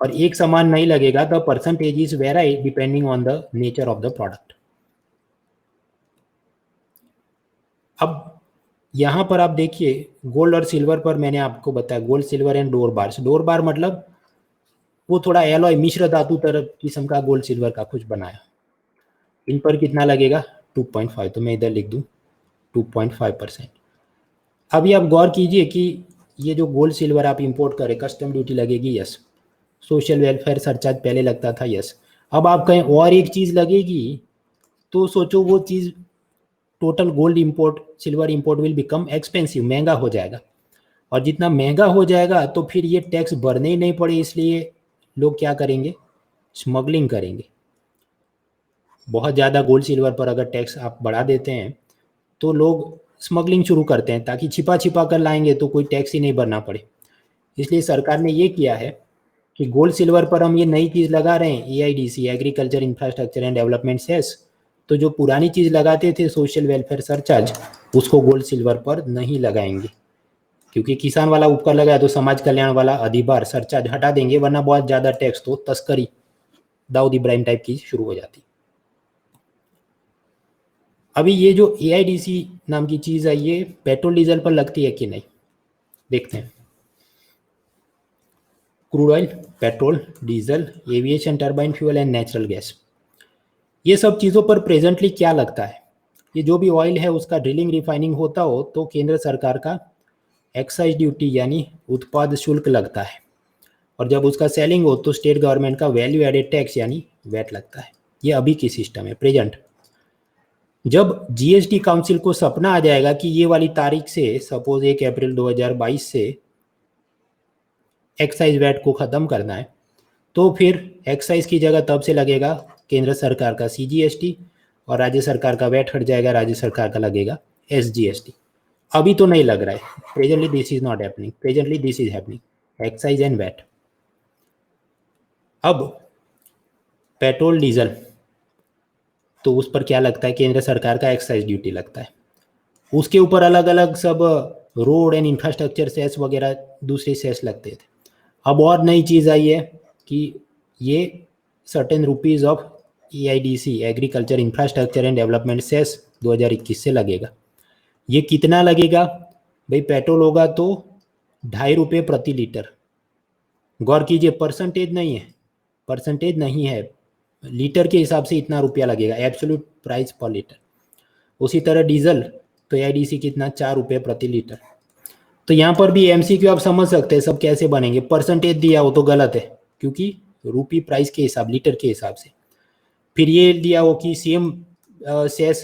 और एक समान नहीं लगेगा। The percentage is वेराई depending on the nature of the product. अब यहाँ पर आप देखिए गोल्ड और सिल्वर पर मैंने आपको बताया gold silver and dore bars. Dore bar मतलब वो थोड़ा एलॉय मिश्र धातु तरह किस्म का गोल्ड सिल्वर का कुछ बनाया। इन पर कितना लगेगा 2.5, तो मैं इधर लिख दूं 2.5%। अभी आप गौर कीजिए कि ये जो गोल्ड सिल्वर आप इंपोर्ट करें कस्टम ड्यूटी लगेगी यस, सोशल वेलफेयर सरचार्ज पहले लगता था यस। अब आप कहें और एक चीज़ लगेगी तो सोचो वो चीज़ total gold import silver import will become expensive, महंगा हो जाएगा। और जितना महंगा हो जाएगा तो फिर ये टैक्स भरने ही नहीं पड़े, इसलिए लोग क्या करेंगे, स्मगलिंग करेंगे। बहुत ज़्यादा गोल्ड सिल्वर पर अगर टैक्स आप बढ़ा देते हैं तो लोग स्मगलिंग शुरू करते हैं, ताकि छिपा छिपा कर लाएंगे तो कोई टैक्स ही नहीं भरना पड़े। इसलिए सरकार ने ये किया है कि गोल्ड सिल्वर पर हम ये नई चीज़ लगा रहे हैं AIDC, agriculture infrastructure and development cess. तो जो पुरानी चीज़ लगाते थे सोशल वेलफेयर सरचार्ज, उसको गोल्ड सिल्वर पर नहीं लगाएंगे, क्योंकि किसान वाला ऊपर लगाया तो समाज कल्याण वाला अधिभार सरचार्ज हटा देंगे, वरना बहुत ज़्यादा टैक्स तो तस्करी दाऊद इब्राहिम टाइप की शुरू हो जाती। अभी ये जो एआईडीसी नाम की चीज़ है ये पेट्रोल डीजल पर लगती है कि नहीं, देखते हैं। Crude oil, petrol, diesel, aviation turbine fuel and natural gas, ये सब चीज़ों पर प्रेजेंटली क्या लगता है। ये जो भी ऑयल है उसका ड्रिलिंग रिफाइनिंग होता हो तो केंद्र सरकार का एक्साइज ड्यूटी यानी उत्पाद शुल्क लगता है, और जब उसका सेलिंग हो तो स्टेट गवर्नमेंट का वैल्यू एडेड टैक्स यानी वैट लगता है। ये अभी की सिस्टम है प्रेजेंट। जब जीएसटी काउंसिल को सपना आ जाएगा कि ये वाली तारीख से सपोज 1 अप्रैल 2022 से एक्साइज वैट को ख़त्म करना है, तो फिर एक्साइज की जगह तब से लगेगा केंद्र सरकार का सीजीएसटी और राज्य सरकार का वैट हट जाएगा, राज्य सरकार का लगेगा एसजीएसटी। अभी तो नहीं लग रहा है, presently this is not happening, presently this is happening excise and VAT. अब पेट्रोल डीजल तो उस पर क्या लगता है, केंद्र सरकार का एक्साइज ड्यूटी लगता है। उसके ऊपर अलग अलग सब रोड एंड इंफ्रास्ट्रक्चर सेस वगैरह दूसरे सेस लगते थे। अब और नई चीज़ आई है कि ये certain rupees of AIDC, agriculture infrastructure and development cess 2021 से लगेगा। ये कितना लगेगा भाई, पेट्रोल होगा तो 2.5 रुपये प्रति लीटर। गौर कीजिए परसेंटेज नहीं है, परसेंटेज नहीं है, लीटर के हिसाब से इतना रुपया लगेगा, एब्सोल्यूट प्राइस पर लीटर। उसी तरह डीजल तो एआईडीसी कितना 4 रुपये प्रति लीटर। तो यहाँ पर भी एमसीक्यू आप समझ सकते हैं सब कैसे बनेंगे, परसेंटेज दिया हो तो गलत है क्योंकि रुपी प्राइस के हिसाब, लीटर के हिसाब से। फिर ये दिया हो कि सेम सेस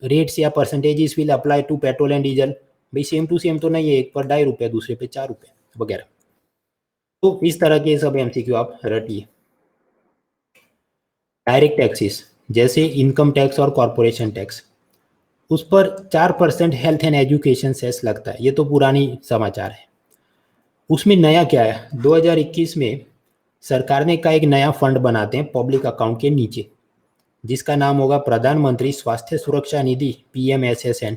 रेट्स या percentages will apply to petrol and diesel, भाई सेम टू सेम तो नहीं है, एक पर 2.5 रुपये दूसरे पे 4 रुपये वगैरह। तो इस तरह के सब एमसीक्यू आप रटिए। डायरेक्ट टैक्सेस जैसे इनकम टैक्स और कॉरपोरेशन टैक्स, उस पर 4% हेल्थ एंड एजुकेशन सेस लगता है, ये तो पुरानी समाचार है। उसमें नया क्या है, 2021 में सरकार ने का एक नया फंड बनाते हैं पब्लिक अकाउंट के नीचे, जिसका नाम होगा प्रधानमंत्री स्वास्थ्य सुरक्षा निधि PMSSN।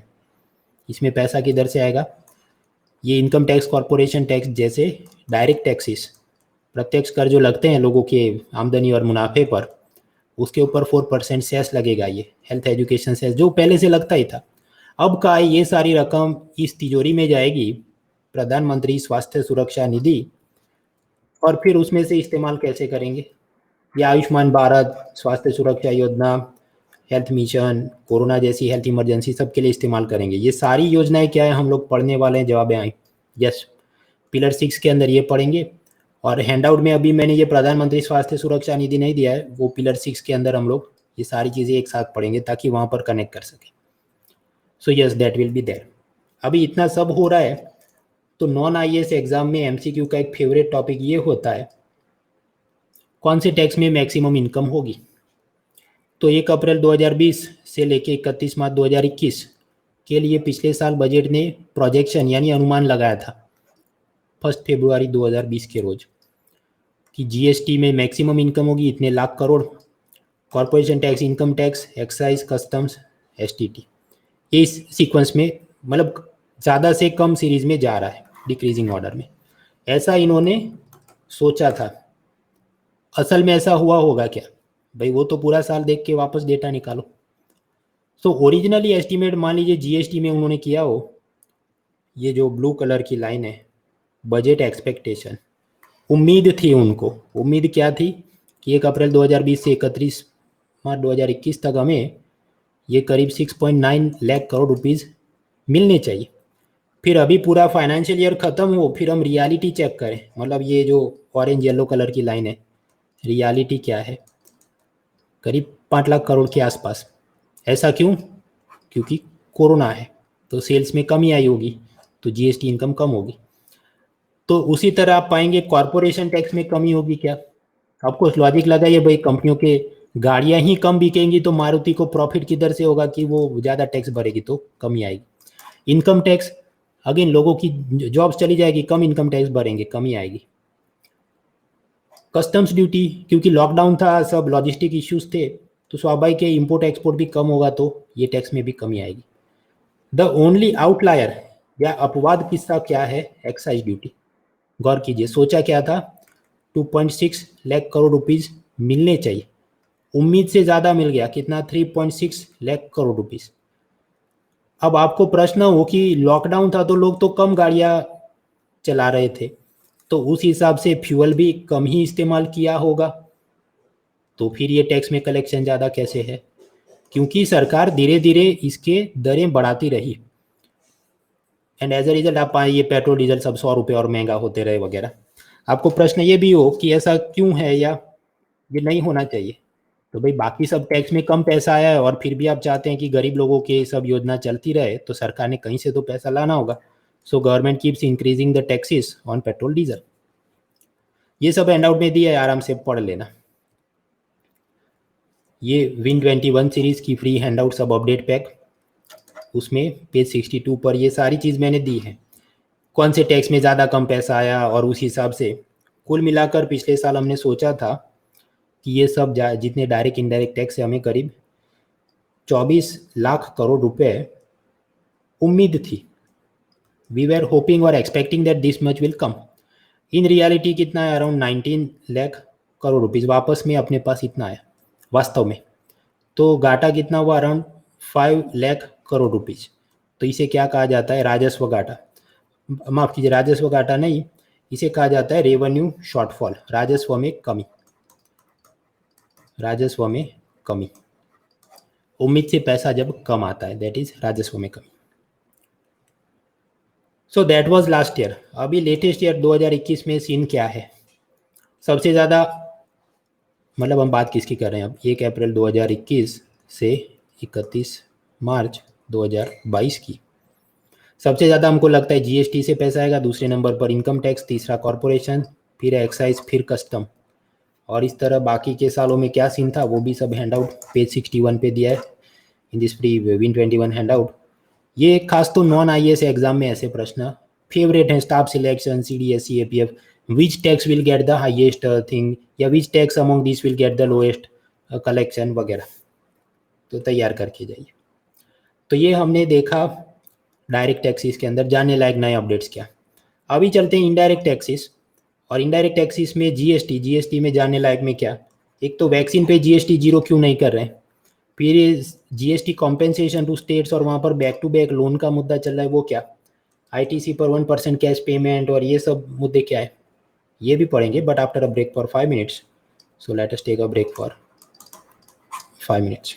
इसमें पैसा किधर से आएगा, ये इनकम टैक्स, कॉरपोरेशन टैक्स जैसे डायरेक्ट टैक्सेस, प्रत्यक्ष कर जो लगते हैं लोगों के आमदनी और मुनाफे पर, उसके ऊपर 4% सेस लगेगा। ये हेल्थ एजुकेशन सेस जो पहले से लगता ही था। अब का ये सारी रकम इस तिजोरी में जाएगी प्रधानमंत्री स्वास्थ्य सुरक्षा निधि, और फिर उसमें से इस्तेमाल कैसे करेंगे, ये आयुष्मान भारत, स्वास्थ्य सुरक्षा योजना, हेल्थ मिशन, कोरोना जैसी हेल्थ इमरजेंसी, सबके लिए इस्तेमाल करेंगे। ये सारी योजनाएं क्या है हम लोग पढ़ने वाले हैं, जवाब आए यस। पिलर 6 के अंदर ये पढ़ेंगे। और हैंडआउट में अभी मैंने ये प्रधानमंत्री स्वास्थ्य सुरक्षा निधि नहीं दिया है, वो पिलर 6 के अंदर हम लोग ये सारी चीज़ें एक साथ पढ़ेंगे ताकि वहाँ पर कनेक्ट कर सकें। So yes, that will be there. अभी इतना सब हो रहा है तो नॉन आईएएस एग्जाम में एमसीक्यू का एक फेवरेट टॉपिक ये होता है, कौन से टैक्स में मैक्सिमम इनकम होगी। तो 1 अप्रैल 2020 से लेके 31 मार्च 2021 के लिए पिछले साल बजट ने प्रोजेक्शन यानी अनुमान लगाया था 1 फरवरी 2020 के रोज कि जीएसटी में मैक्सिमम इनकम होगी इतने lakh crore, corporation tax, income tax, excise, customs, STT, ये इस सीक्वेंस में मतलब ज़्यादा से कम सीरीज में जा रहा है, डिक्रीजिंग ऑर्डर में। ऐसा इन्होंने सोचा था। असल में ऐसा हुआ होगा क्या भाई, वो तो पूरा साल देख के वापस डेटा निकालो। सो ओरिजिनली एस्टीमेट मान लीजिए जीएसटी में उन्होंने किया हो, ये जो ब्लू कलर की लाइन है बजट एक्सपेक्टेशन, उम्मीद थी उनको, उम्मीद क्या थी कि 1 अप्रैल 2020 से 31 मार्च 2021 तक हमें ये करीब 6.9 लाख करोड़ रुपीस मिलने चाहिए। फिर अभी पूरा फाइनेंशियल ईयर ख़त्म हो, फिर हम रियलिटी चेक करें, मतलब ये जो ऑरेंज येलो कलर की लाइन है, रियलिटी क्या है, करीब 5 लाख करोड़ के आसपास। ऐसा क्यों? क्योंकि कोरोना है तो सेल्स में कमी आई होगी तो जीएसटी इनकम कम होगी। तो उसी तरह आप पाएंगे कॉरपोरेशन टैक्स में कमी होगी क्या? आपको लॉजिक लगा ये भाई, कंपनियों के गाड़ियां ही कम बिकेंगी तो मारुति को प्रॉफिट किधर से होगा कि वो ज़्यादा टैक्स भरेगी तो कमी आएगी। इनकम टैक्स, अगेन लोगों की जॉब्स चली जाएगी, कम इनकम टैक्स भरेंगे, कमी आएगी। कस्टम्स ड्यूटी, क्योंकि लॉकडाउन था, सब लॉजिस्टिक इश्यूज थे तो स्वाभाविक है इम्पोर्ट एक्सपोर्ट भी कम होगा तो ये टैक्स में भी कमी आएगी। द ओनली आउटलायर या अपवाद किस्सा क्या है? Excise duty. गौर कीजिए, सोचा क्या था 2.6 लाख करोड़ रुपीस मिलने चाहिए, उम्मीद से ज़्यादा मिल गया, कितना? 3.6 लाख करोड़ रुपीस। अब आपको प्रश्न हो कि लॉकडाउन था तो लोग तो कम गाड़ियां चला रहे थे तो उस हिसाब से फ्यूल भी कम ही इस्तेमाल किया होगा, तो फिर ये टैक्स में कलेक्शन ज़्यादा कैसे है? क्योंकि सरकार धीरे धीरे इसके दरें बढ़ाती रही एंड एज अ रिजल्ट आप पाए ये पेट्रोल डीजल सब 100 रुपये और महंगा होते रहे वगैरह। आपको प्रश्न ये भी हो कि ऐसा क्यों है या ये नहीं होना चाहिए, तो भाई बाकी सब टैक्स में कम पैसा आया है और फिर भी आप चाहते हैं कि गरीब लोगों के सब योजना चलती रहे तो सरकार ने कहीं से तो पैसा लाना होगा। So government keeps increasing the taxes on petrol diesel. ये सब हैंडआउट में दिया है, आराम से पढ़ लेना। ये विन 21 सीरीज की फ्री हैंडआउट सब अपडेट पैक, उसमें पेज 62 पर ये सारी चीज़ मैंने दी है, कौन से टैक्स में ज़्यादा कम पैसा आया और उस हिसाब से कुल मिलाकर पिछले साल हमने सोचा था कि ये सब जितने डायरेक्ट इनडायरेक्ट टैक्स है हमें करीब 24 लाख करोड़ रुपए उम्मीद थी। वी वेर होपिंग और expecting that this much will come. In reality कितना है? अराउंड 19 लाख करोड़ रुपीज़ वापस में अपने पास इतना आया वास्तव में। तो घाटा कितना हुआ? Around 5 lakh crore rupees. तो इसे क्या कहा जाता है? राजस्व घाटा, माफ कीजिए राजस्व घाटा नहीं, इसे कहा जाता है रेवेन्यू शॉर्टफॉल, राजस्व में कमी, राजस्व में कमी, उम्मीद से पैसा जब कम आता है दैट इज राजस्व में कमी। So that was last year. अभी लेटेस्ट ईयर 2021 में सीन क्या है? सबसे ज़्यादा, मतलब हम बात किसकी कर रहे हैं अब, 1 अप्रैल 2021 से 31 मार्च 2022 की। सबसे ज़्यादा हमको लगता है जीएसटी से पैसा आएगा, दूसरे नंबर पर इनकम टैक्स, तीसरा कॉरपोरेशन, फिर एक्साइज, फिर कस्टम। और इस तरह बाकी के सालों में क्या सीन था वो भी सब हैंडआउट पेज 61 पे दिया है in this free win 21 handout. ये खास तो नॉन आईएएस एग्जाम में ऐसे प्रश्न फेवरेट हैं, staff selection, CDSC, APF, which tax will get the highest thing या which tax among this will get the lowest collection वगैरह, तो तैयार करके जाइए। तो ये हमने देखा डायरेक्ट टैक्सेस के अंदर जाने लायक नए अपडेट्स क्या। अभी चलते हैं इनडायरेक्ट टैक्सेस, और इनडायरेक्ट टैक्सेस में जीएसटी में जाने लायक में क्या, एक तो वैक्सीन पे जीएसटी जीरो क्यों नहीं कर रहे हैं, फिर जीएसटी कॉम्पेंसेशन टू स्टेट्स और वहाँ पर बैक टू बैक लोन का मुद्दा चल रहा है वो क्या, आईटीसी पर 1% कैश पेमेंट और ये सब मुद्दे क्या है, ये भी पढ़ेंगे but after a break for 5 minutes. So let us take a break for 5 minutes.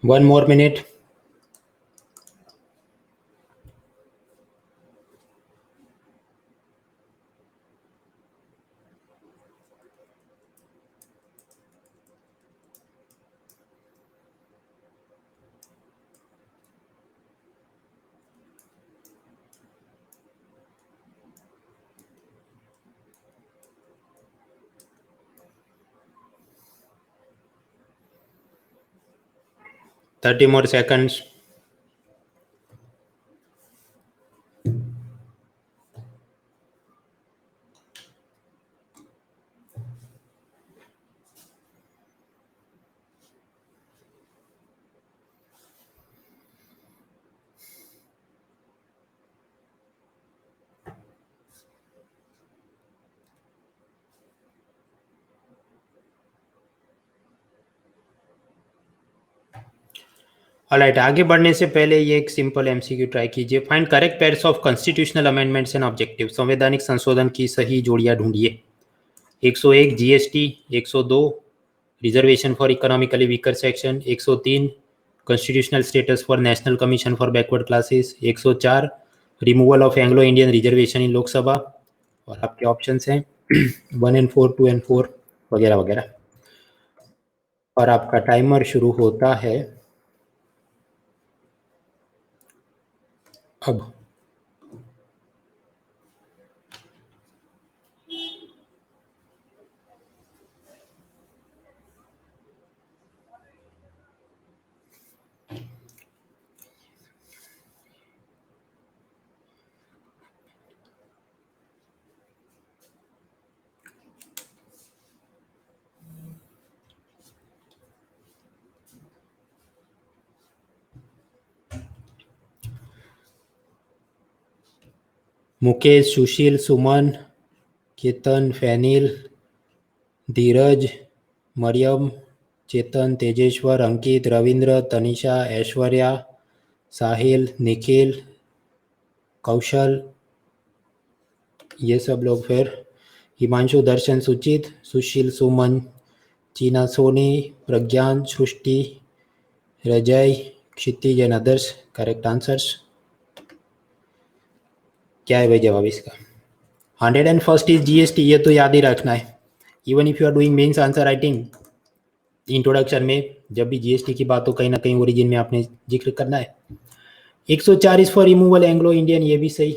1 more minute. Thirty more seconds. Alright, आगे बढ़ने से पहले ये एक सिंपल एमसीक्यू ट्राई कीजिए. Find correct pairs of constitutional amendments and objective. संवैधानिक संशोधन की सही जोड़ियां ढूंढिए. 101 GST, 102 reservation for economically weaker section, 103 constitutional status for national commission for backward classes, 104 removal of Anglo Indian reservation इन लोकसभा. और आपके ऑप्शंस हैं 1 and 4, 2 and 4 वगैरह वगैरह. और आपका टाइमर शुरू होता है अब. मुकेश, सुशील, सुमन, केतन, फैनिल, धीरज, मरियम, चेतन, तेजेश्वर, अंकित, रविंद्र, तनिषा, ऐश्वर्या, साहिल, निखिल, कौशल, ये सब लोग. फिर हिमांशु, दर्शन, सुचित, सुशील, सुमन, चीना, सोनी, प्रज्ञान, सृष्टि, रजय, क्षितिज एंड अदर्स. Correct answers. क्या है भाई जवाब इसका? 101st is GST. ये तो याद ही रखना है. Even if you are doing mains answer writing, introduction में जब भी जीएसटी की बात हो कहीं ना कहीं ओरिजिन में आपने जिक्र करना है. 104 is for removal Anglo Indian, ये भी सही.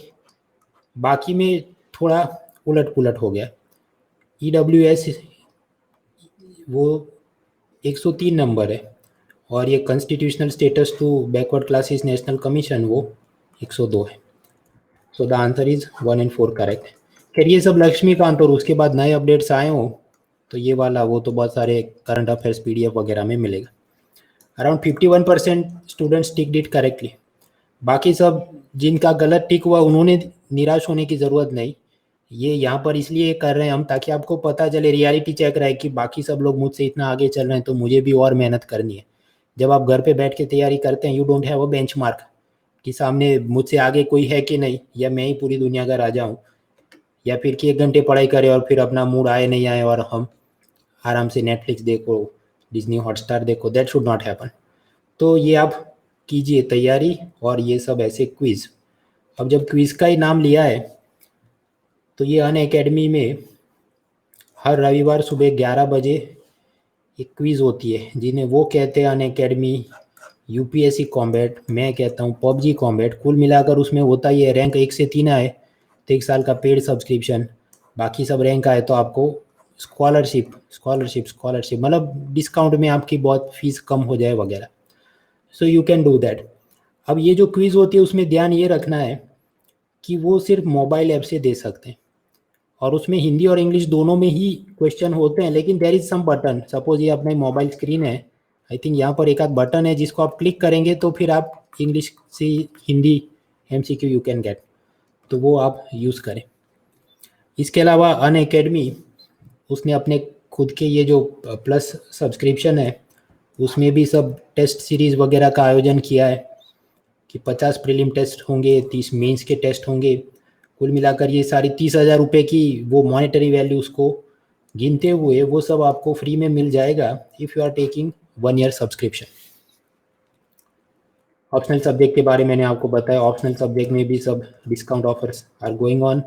बाकी में थोड़ा उलट पुलट हो गया. ईडब्ल्यूएस वो 103 नंबर है और ये constitutional status to backward classes national commission वो 102 है. So the answer is 1 and 4 correct. खैर ये सब लक्ष्मीकांत और उसके बाद नए अपडेट्स आए हो तो ये वाला वो तो बहुत सारे करंट अफेयर्स पीडीएफ वगैरह में मिलेगा. अराउंड 51% स्टूडेंट्स टिक डिट करेक्टली. बाकी सब जिनका गलत टिक हुआ उन्होंने निराश होने की ज़रूरत नहीं. ये यहाँ पर इसलिए कर रहे हैं हम ताकि आपको पता चले, रियलिटी चेक रहे कि बाकी सब लोग मुझसे इतना आगे चल रहे हैं तो मुझे भी और मेहनत करनी है. जब आप घर पे बैठ के तैयारी करते हैं you don't have a benchmark कि सामने मुझसे आगे कोई है कि नहीं, या मैं ही पूरी दुनिया का राजा हूँ, या फिर कि 1 घंटे पढ़ाई करें और फिर अपना मूड आए नहीं आए और हम आराम से नेटफ्लिक्स देखो, डिज्नी हॉटस्टार देखो. That should not happen. तो ये आप कीजिए तैयारी. और ये सब ऐसे क्विज, अब जब क्विज का ही नाम लिया है तो ये अन अकेडमी में हर रविवार सुबह 11 बजे एक क्विज होती है, जिन्हें वो कहते हैं अन अकेडमी यूपीएससी कॉम्बैट, मैं कहता हूँ पबजी कॉम्बैट। कुल मिलाकर उसमें होता ही है, रैंक 1 से 3 आए तो 1 साल का पेड सब्सक्रिप्शन, बाकी सब रैंक आए तो आपको स्कॉलरशिप मतलब डिस्काउंट में आपकी बहुत फीस कम हो जाए वगैरह। सो यू कैन डू दैट। अब ये जो क्विज होती है उसमें ध्यान ये रखना है कि वो सिर्फ मोबाइल ऐप से दे सकते हैं, और उसमें हिंदी और इंग्लिश दोनों में ही क्वेश्चन होते हैं, लेकिन there is some button. Suppose ये अपना मोबाइल स्क्रीन है, आई थिंक यहाँ पर एक आध बटन है जिसको आप क्लिक करेंगे तो फिर आप इंग्लिश से Hindi MCQ you can get, तो वो आप यूज़ करें। इसके अलावा अन अकेडमी उसने अपने खुद के ये जो प्लस सब्सक्रिप्शन है उसमें भी सब टेस्ट सीरीज वगैरह का आयोजन किया है कि 50 प्रीलिम टेस्ट होंगे, 30 मेंस के टेस्ट होंगे। कुल मिलाकर ये सारी 30,000 रुपये की वो मॉनेटरी वैल्यू उसको गिनते हुए वो सब आपको फ्री में मिल जाएगा if you are taking 1 year subscription. Optional subject के बारे में मैंने आपको बताया, ऑप्शनल सब्जेक्ट में भी सब discount offers are going on.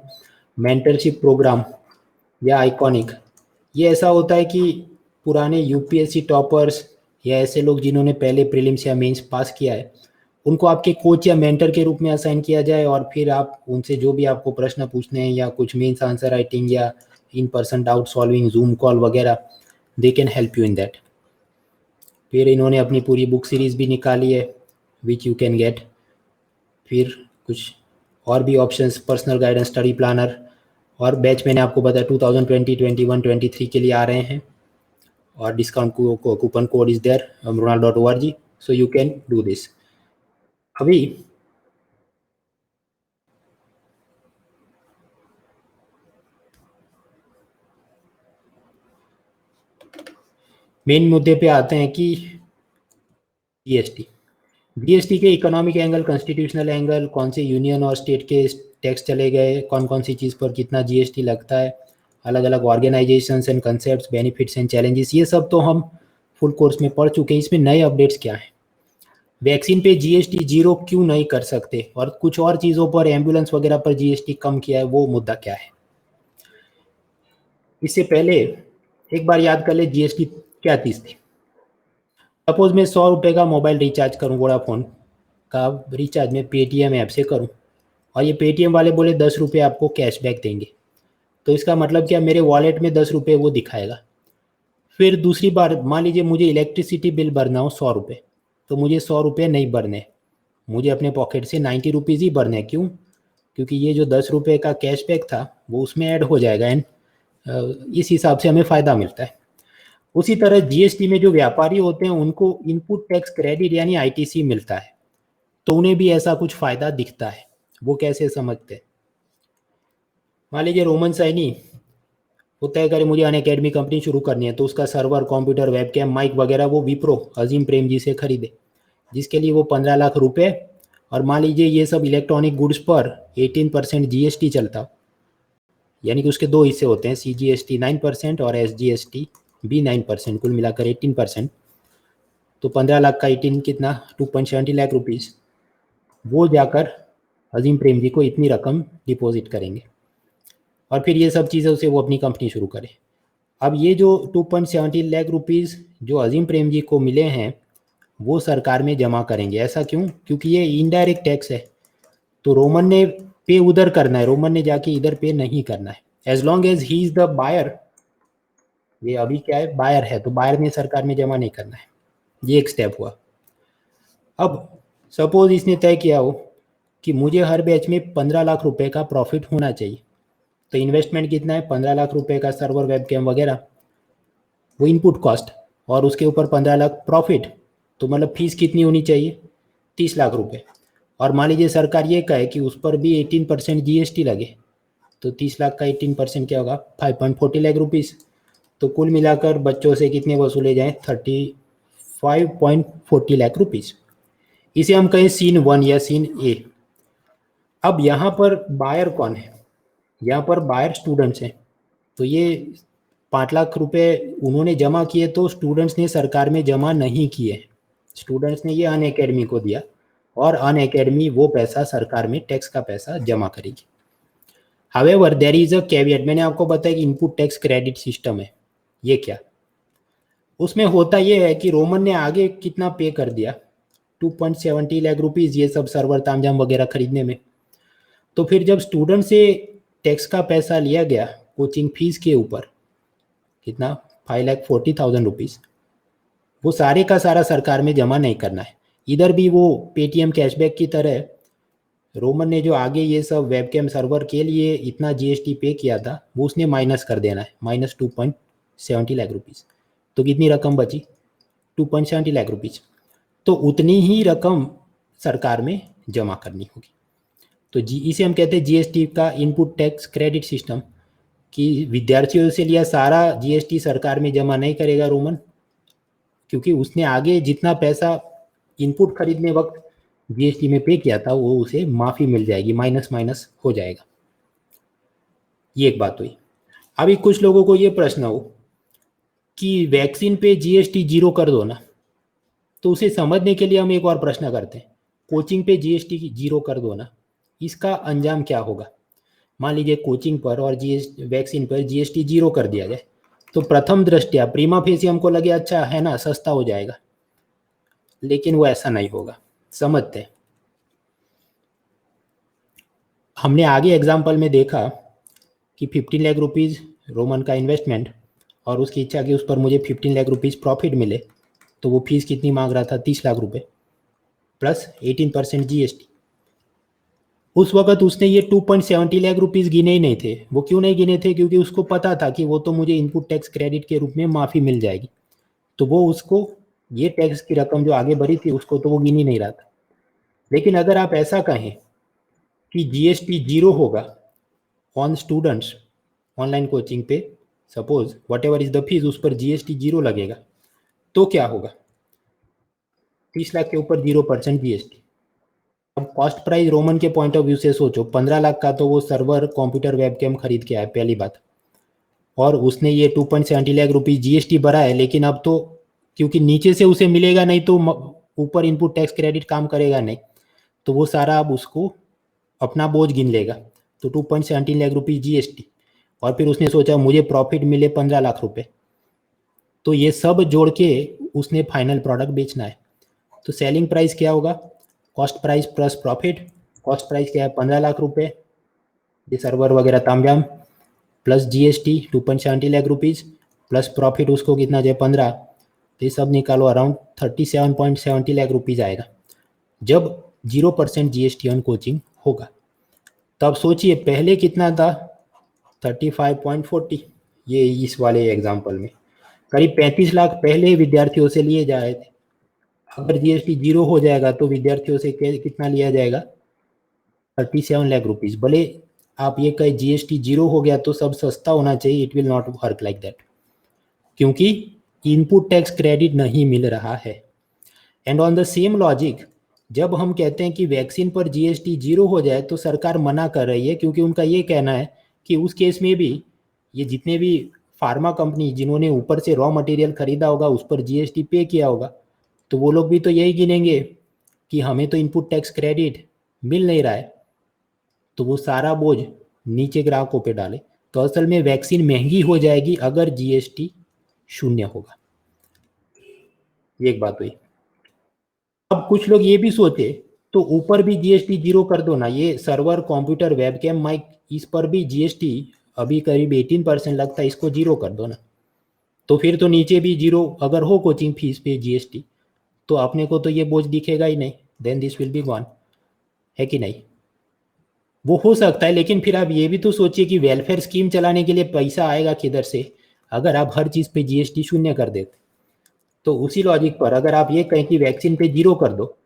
Mentorship programme या आइकॉनिक, ये ऐसा होता है कि पुराने यूपीएससी टॉपर्स या ऐसे लोग जिन्होंने पहले प्रीलिम्स या मेंस पास किया है उनको आपके कोच या मेंटर के रूप में असाइन किया जाए, और फिर आप उनसे जो भी आपको प्रश्न पूछने हैं या कुछ मेंस आंसर राइटिंग या in person doubt solving, zoom call वगैरह, they can help you in that. फिर इन्होंने अपनी पूरी बुक सीरीज भी निकाली है विच यू कैन गेट। फिर कुछ और भी options, personal guidance, study planner, और बैच मैंने आपको बताया 2020, 21, 23 के लिए आ रहे हैं, और discount coupon code is there mrunal.org, so you can do this. अभी मेन मुद्दे पे आते हैं कि जीएसटी के इकोनॉमिक एंगल, कॉन्स्टिट्यूशनल एंगल, कौन से यूनियन और स्टेट के टैक्स चले गए, कौन कौन सी चीज़ पर कितना जीएसटी लगता है, अलग अलग organisations and concepts, benefits and challenges, ये सब तो हम फुल कोर्स में पढ़ चुके हैं। इसमें नए अपडेट्स क्या हैं, वैक्सीन पे जीएसटी 0 क्यों नहीं कर सकते, और कुछ और चीज़ों पर, एम्बुलेंस वगैरह पर जीएसटी कम किया है, वो मुद्दा क्या है। इससे पहले एक बार याद कर ले जीएसटी क्या चीज़ थी। सपोज मैं 100 रुपये का मोबाइल रिचार्ज करूँ, वोडाफोन का रिचार्ज मैं पेटीएम ऐप से करूँ, और ये पेटीएम वाले बोले 10 रुपये आपको कैशबैक देंगे, तो इसका मतलब क्या, मेरे वॉलेट में 10 रुपये वो दिखाएगा। फिर दूसरी बार मान लीजिए मुझे इलेक्ट्रिसिटी बिल भरना हो 100 रुपये, तो मुझे 100 रुपये नहीं भरने, मुझे अपने पॉकेट से 90 रुपीज़ ही भरने। क्यों? क्योंकि ये जो 10 रुपये का कैशबैक था वो उसमें ऐड हो जाएगा, एंड इस हिसाब से हमें फ़ायदा मिलता है। उसी तरह जीएसटी में जो व्यापारी होते हैं उनको इनपुट टैक्स क्रेडिट यानी आईटीसी मिलता है, तो उन्हें भी ऐसा कुछ फ़ायदा दिखता है। वो कैसे समझते हैं, मान लीजिए रोमन सैनी वो तय करे मुझे अन अकेडमी कंपनी शुरू करनी है, तो उसका सर्वर, कंप्यूटर, वेबकैम, माइक वगैरह वो विप्रो अजीम प्रेम जी से खरीदे, जिसके लिए वो 15 लाख रुपए, और मान लीजिए ये सब इलेक्ट्रॉनिक गुड्स पर 18% जीएसटी चलता, यानी कि उसके दो हिस्से होते हैं, सीजीएसटी 9% और एसजीएसटी भी 9%, कुल मिलाकर 18%। तो 15 लाख का 18 कितना, 2.70 लाख रुपीज़, वो जाकर अजीम प्रेम जी को इतनी रकम डिपॉजिट करेंगे, और फिर ये सब चीज़ें उसे वो अपनी कंपनी शुरू करे। अब ये जो 2.70 लाख रुपीज़ जो अजीम प्रेम जी को मिले हैं वो सरकार में जमा करेंगे। ऐसा क्यों? क्योंकि ये इनडायरेक्ट टैक्स है, तो रोमन ने पे उधर करना है, रोमन ने जाके इधर पे नहीं करना है। As long as he is the buyer, ये अभी क्या है, बायर है, तो बायर ने सरकार में जमा नहीं करना है। ये एक स्टेप हुआ। अब सपोज इसने तय किया हो कि मुझे हर बैच में 15 लाख रुपए का प्रॉफिट होना चाहिए, तो इन्वेस्टमेंट कितना है, 15 लाख रुपए का सर्वर, वेबकैम वगैरह, वो इनपुट कॉस्ट, और उसके ऊपर 15 लाख प्रॉफिट, तो मतलब फीस कितनी होनी चाहिए, 30 लाख रुपए। और मान लीजिए सरकार ये कहे कि उस पर भी 18% जीएसटी लगे, तो 30 लाख का 18% क्या होगा, 5.40 लाख रुपीज़। तो कुल मिलाकर बच्चों से कितने वसूले जाएँ, 35.40 लाख रुपीज़। इसे हम कहें सीन 1 या सीन ए। अब यहाँ पर बायर कौन है, यहाँ पर बायर स्टूडेंट्स हैं, तो ये 5 लाख रुपए उन्होंने जमा किए, तो स्टूडेंट्स ने सरकार में जमा नहीं किए, स्टूडेंट्स ने ये अन अकेडमी को दिया, और अन अकेडमी वो पैसा सरकार में टैक्स का पैसा जमा करेगी। However there is a caveat, मैंने आपको बताया कि इनपुट टैक्स क्रेडिट सिस्टम है, ये क्या, उसमें होता ये है कि रोमन ने आगे कितना पे कर दिया, 2.70 लाख रुपीज़, ये सब सर्वर तामझाम वगैरह खरीदने में। तो फिर जब स्टूडेंट से टैक्स का पैसा लिया गया कोचिंग फीस के ऊपर, कितना, 5,40,000 रुपीज़, वो सारे का सारा सरकार में जमा नहीं करना है। इधर भी वो पेटीएम कैशबैक की तरह रोमन ने जो आगे ये सब वेबकैम सर्वर के लिए इतना जीएसटी पे किया था वो उसने माइनस कर देना है, -2.70 लाख रुपीज़। तो कितनी रकम बची, 2.70 लाख रुपीज़। तो उतनी ही रकम सरकार में जमा करनी होगी। तो इसे हम कहते हैं जीएसटी का इनपुट टैक्स क्रेडिट सिस्टम, कि विद्यार्थियों से लिया सारा जीएसटी सरकार में जमा नहीं करेगा रोमन, क्योंकि उसने आगे जितना पैसा इनपुट खरीदने वक्त जीएसटी में पे किया था वो उसे माफ़ी मिल जाएगी, माइनस माइनस हो जाएगा। ये एक बात हुई। अभी कुछ लोगों को ये प्रश्न हो कि वैक्सीन पे जीएसटी जीरो कर दो ना, तो उसे समझने के लिए हम एक और प्रश्न करते हैं, कोचिंग पे जीएसटी जीरो कर दो ना, इसका अंजाम क्या होगा। मान लीजिए कोचिंग पर और वैक्सीन पर जीएसटी जीरो कर दिया जाए, तो प्रथम दृष्टया प्रीमा फेसी हमको लगे अच्छा है ना, सस्ता हो जाएगा, लेकिन वो ऐसा नहीं होगा। समझते हैं, हमने आगे एग्जाम्पल में देखा कि 15 लाख रुपीज़ रोमन का इन्वेस्टमेंट और उसकी इच्छा कि उस पर मुझे 15 लाख रुपीज़ प्रॉफिट मिले, तो वो फीस कितनी मांग रहा था, 30 लाख रुपए प्लस 18% जीएसटी। उस वक्त उसने ये 2.70 लाख रुपीज़ गिने ही नहीं थे। वो क्यों नहीं गिने थे, क्योंकि उसको पता था कि वो तो मुझे इनपुट टैक्स क्रेडिट के रूप में माफ़ी मिल जाएगी, तो वो उसको ये टैक्स की रकम जो आगे बढ़ी थी उसको तो वो गिन ही नहीं रहा था। लेकिन अगर आप ऐसा कहें कि जीएसटी जीरो होगा ऑन स्टूडेंट्स ऑनलाइन कोचिंग पे, suppose what ever is the fees, उस पर जीएसटी जीरो लगेगा, तो क्या होगा, 30 लाख के ऊपर 0% जीएसटी। अब कॉस्ट प्राइस रोमन के पॉइंट ऑफ व्यू से सोचो, 15 लाख का तो वो सर्वर कंप्यूटर वेबकैम खरीद के आया पहली बात, और उसने ये 2.70 लाख रुपीज़ जीएसटी भरा है, लेकिन अब तो क्योंकि नीचे से उसे मिलेगा नहीं तो ऊपर इनपुट टैक्स क्रेडिट काम करेगा नहीं, तो वो सारा अब उसको अपना बोझ गिन लेगा। तो 2.70 लाख रुपीज़ जीएसटी, और फिर उसने सोचा मुझे प्रॉफिट मिले 15 लाख रुपए, तो ये सब जोड़ के उसने फाइनल प्रोडक्ट बेचना है। तो सेलिंग प्राइस क्या होगा, cost price plus profit. Cost price क्या है, 15 लाख रुपए, ये सर्वर वगैरह तामझाम, plus GST 2.70 lakh rupees, plus profit उसको कितना जाए 15, तो ये सब निकालो अराउंड 37.70 लाख रुपीज़ आएगा जब 0% जीएसटी ऑन कोचिंग होगा। तब सोचिए पहले कितना था, 35.40, ये इस वाले एग्जाम्पल में करीब 35 लाख पहले विद्यार्थियों से लिए जा रहे थे। अगर जीएसटी जीरो हो जाएगा तो विद्यार्थियों से कितना लिया जाएगा, 37 लाख रुपीज़। भले आप ये कहे जीएसटी जीरो हो गया तो सब सस्ता होना चाहिए, it will not work like that, क्योंकि इनपुट टैक्स क्रेडिट नहीं मिल रहा है। And on the same logic, जब हम कहते हैं कि वैक्सीन पर जीएसटी जीरो हो जाए तो सरकार मना कर रही है, क्योंकि उनका ये कहना है कि उस केस में भी ये जितने भी फार्मा कंपनी जिन्होंने ऊपर से रॉ मटेरियल खरीदा होगा उस पर जीएसटी पे किया होगा, तो वो लोग भी तो यही गिनेंगे कि हमें तो इनपुट टैक्स क्रेडिट मिल नहीं रहा है, तो वो सारा बोझ नीचे ग्राहकों पे डाले। तो असल में वैक्सीन महंगी हो जाएगी अगर जीएसटी शून्य होगा। एक बात हुई। अब कुछ लोग ये भी सोचे तो ऊपर भी जीएसटी जीरो कर दो ना, ये सर्वर कंप्यूटर वेबकैम माइक इस पर भी जीएसटी अभी करीब 18% लगता है, इसको जीरो कर दो ना, तो फिर तो नीचे भी जीरो अगर हो कोचिंग फीस पे जीएसटी, तो अपने को तो ये बोझ दिखेगा ही नहीं, then this will be gone, है कि नहीं। वो हो सकता है, लेकिन फिर आप ये भी तो सोचिए कि वेलफेयर स्कीम चलाने के लिए पैसा आएगा किधर से अगर आप हर चीज़ पे जीएसटी शून्य कर देते। तो उसी लॉजिक पर अगर आप ये कहें कि वैक्सीन पे जीरो कर दो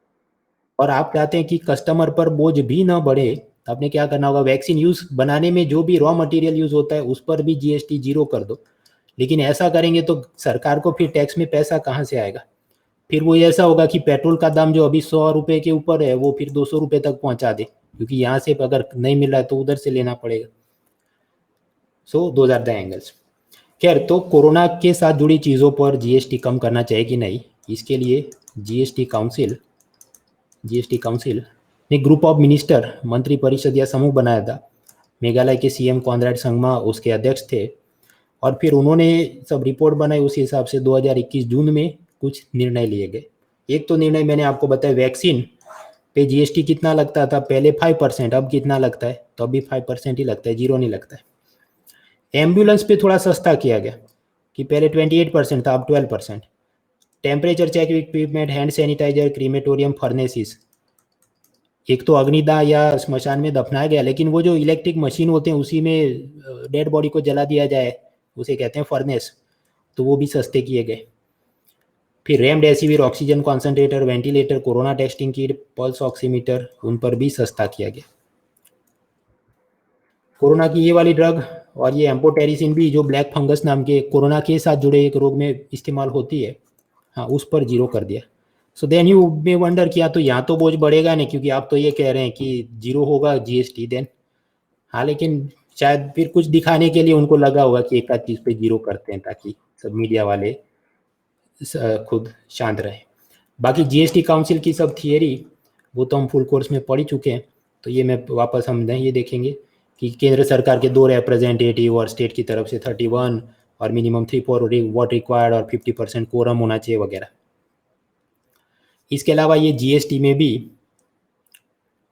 और आप चाहते हैं कि कस्टमर पर बोझ भी ना बढ़े, तो आपने क्या करना होगा, वैक्सीन यूज़ बनाने में जो भी रॉ मटेरियल यूज़ होता है उस पर भी जीएसटी जीरो कर दो। लेकिन ऐसा करेंगे तो सरकार को फिर टैक्स में पैसा कहाँ से आएगा, फिर वो ऐसा होगा कि पेट्रोल का दाम जो अभी 100 रुपये के ऊपर है वो फिर 200 रुपये तक पहुंचा दे, क्योंकि यहाँ से अगर नहीं मिल रहा है तो उधर से लेना पड़ेगा। So those are the angles. खैर, तो कोरोना के साथ जुड़ी चीज़ों पर जीएसटी कम करना चाहिए कि नहीं, इसके लिए जीएसटी काउंसिल ने ग्रुप ऑफ मिनिस्टर मंत्री परिषद या समूह बनाया था मेघालय के सीएम कॉनराड संगमा उसके अध्यक्ष थे। और फिर उन्होंने सब रिपोर्ट बनाई, उसी हिसाब से 2021 जून में कुछ निर्णय लिए गए। एक तो निर्णय मैंने आपको बताया, वैक्सीन पे जीएसटी कितना लगता था पहले 5%, अब कितना लगता है, तो अभी 5% ही लगता है, 0 नहीं लगता है। एम्बुलेंस पे थोड़ा सस्ता किया गया कि पहले 28% था, अब 12%। Temperature check equipment, hand sanitiser, crematorium, furnaces, एक तो अग्निदाह या स्मशान में दफनाया गया, लेकिन वो जो इलेक्ट्रिक मशीन होते हैं उसी में डेड बॉडी को जला दिया जाए, उसे कहते हैं फर्नेस, तो वो भी सस्ते किए गए। फिर remdesivir, oxygen concentrator, ventilator, corona testing kit, pulse oximeter, उन पर भी सस्ता किया गया। कोरोना की ये वाली ड्रग और ये एम्पोटेरिसिन भी, जो ब्लैक फंगस नाम के कोरोना के साथ जुड़े एक रोग में इस्तेमाल होती है, हाँ, उस पर 0 कर दिया। So then you may wonder किया तो यहाँ तो बोझ बढ़ेगा नहीं, क्योंकि आप तो ये कह रहे हैं कि 0 होगा जीएसटी देन। हाँ, लेकिन शायद फिर कुछ दिखाने के लिए उनको लगा होगा कि एक आध चीज़ पे 0 करते हैं, ताकि सब मीडिया वाले खुद शांत रहे। बाकी जीएसटी काउंसिल की सब थियरी वो तो हम फुल कोर्स में पढ़ ही चुके हैं, तो ये मैं वापस हम ये देखेंगे कि केंद्र सरकार के 2 रिप्रेजेंटेटिव और स्टेट की तरफ से 31 और मिनिमम 3/4 वोट रिक्वायर्ड और 50% कोरम होना चाहिए वगैरह। इसके अलावा ये जीएसटी में भी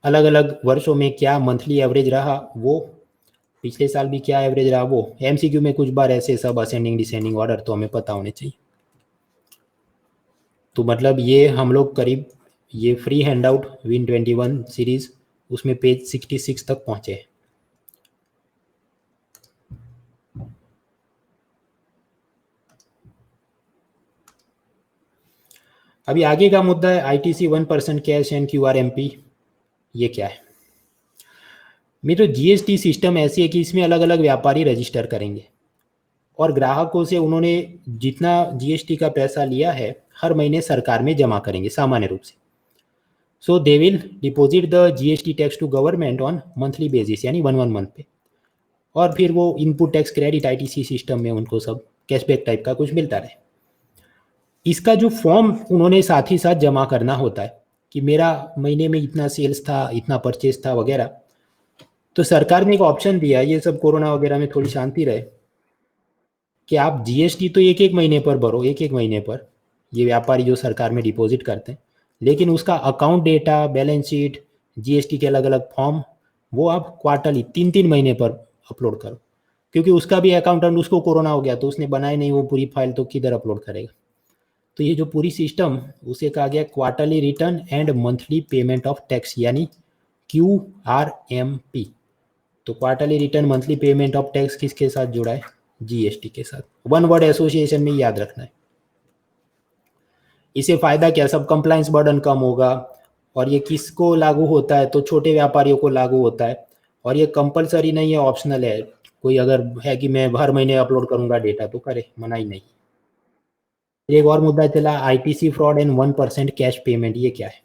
अलग अलग वर्षों में क्या मंथली एवरेज रहा, वो पिछले साल भी क्या एवरेज रहा, वो एमसीक्यू में कुछ बार ऐसे सब असेंडिंग डिसेंडिंग ऑर्डर तो हमें पता होने चाहिए। तो मतलब ये हम लोग करीब ये free hand out win 21 series उसमें पेज 66 तक पहुंचे। अभी आगे का मुद्दा है आईटीसी 1% कैश एंड क्यूआरएमपी। ये क्या है? मेरे जीएसटी सिस्टम ऐसी है कि इसमें अलग अलग व्यापारी रजिस्टर करेंगे और ग्राहकों से उन्होंने जितना जीएसटी का पैसा लिया है हर महीने सरकार में जमा करेंगे सामान्य रूप से। So they will deposit the GST tax to government on monthly basis, यानी 1 मंथ पे, और फिर वो input tax credit ITC system में उनको सब कैशबैक टाइप का कुछ मिलता रहे। इसका जो फॉर्म उन्होंने साथ ही साथ जमा करना होता है कि मेरा महीने में इतना सेल्स था, इतना परचेज था वगैरह। तो सरकार ने एक ऑप्शन दिया, ये सब कोरोना वगैरह में थोड़ी शांति रहे, कि आप जीएसटी तो एक एक महीने पर भरो, एक एक महीने पर, ये व्यापारी जो सरकार में डिपॉजिट करते हैं, लेकिन उसका account data, balance sheet, GST के अलग अलग फॉर्म, वो आप क्वार्टरली 3-3 महीने पर अपलोड करो, क्योंकि उसका भी अकाउंटेंट, उसको कोरोना हो गया तो उसने बनाई नहीं वो पूरी फाइल, तो किधर अपलोड करेगा। तो ये जो पूरी सिस्टम, उसे कहा गया quarterly return and monthly payment of tax, यानी QRMP। तो quarterly return, monthly payment of tax किसके साथ जुड़ा है? जीएसटी के साथ। वन वर्ड एसोसिएशन में याद रखना है। इसे फायदा क्या? सब कंप्लायंस बर्डन कम होगा, और ये किसको लागू होता है? तो छोटे व्यापारियों को लागू होता है, और ये कंपलसरी नहीं है, ऑप्शनल है। कोई अगर है कि मैं हर महीने अपलोड करूंगा डेटा तो करे, मना ही नहीं। एक और मुद्दा चला ITC fraud and 1% cash payment. ये क्या है?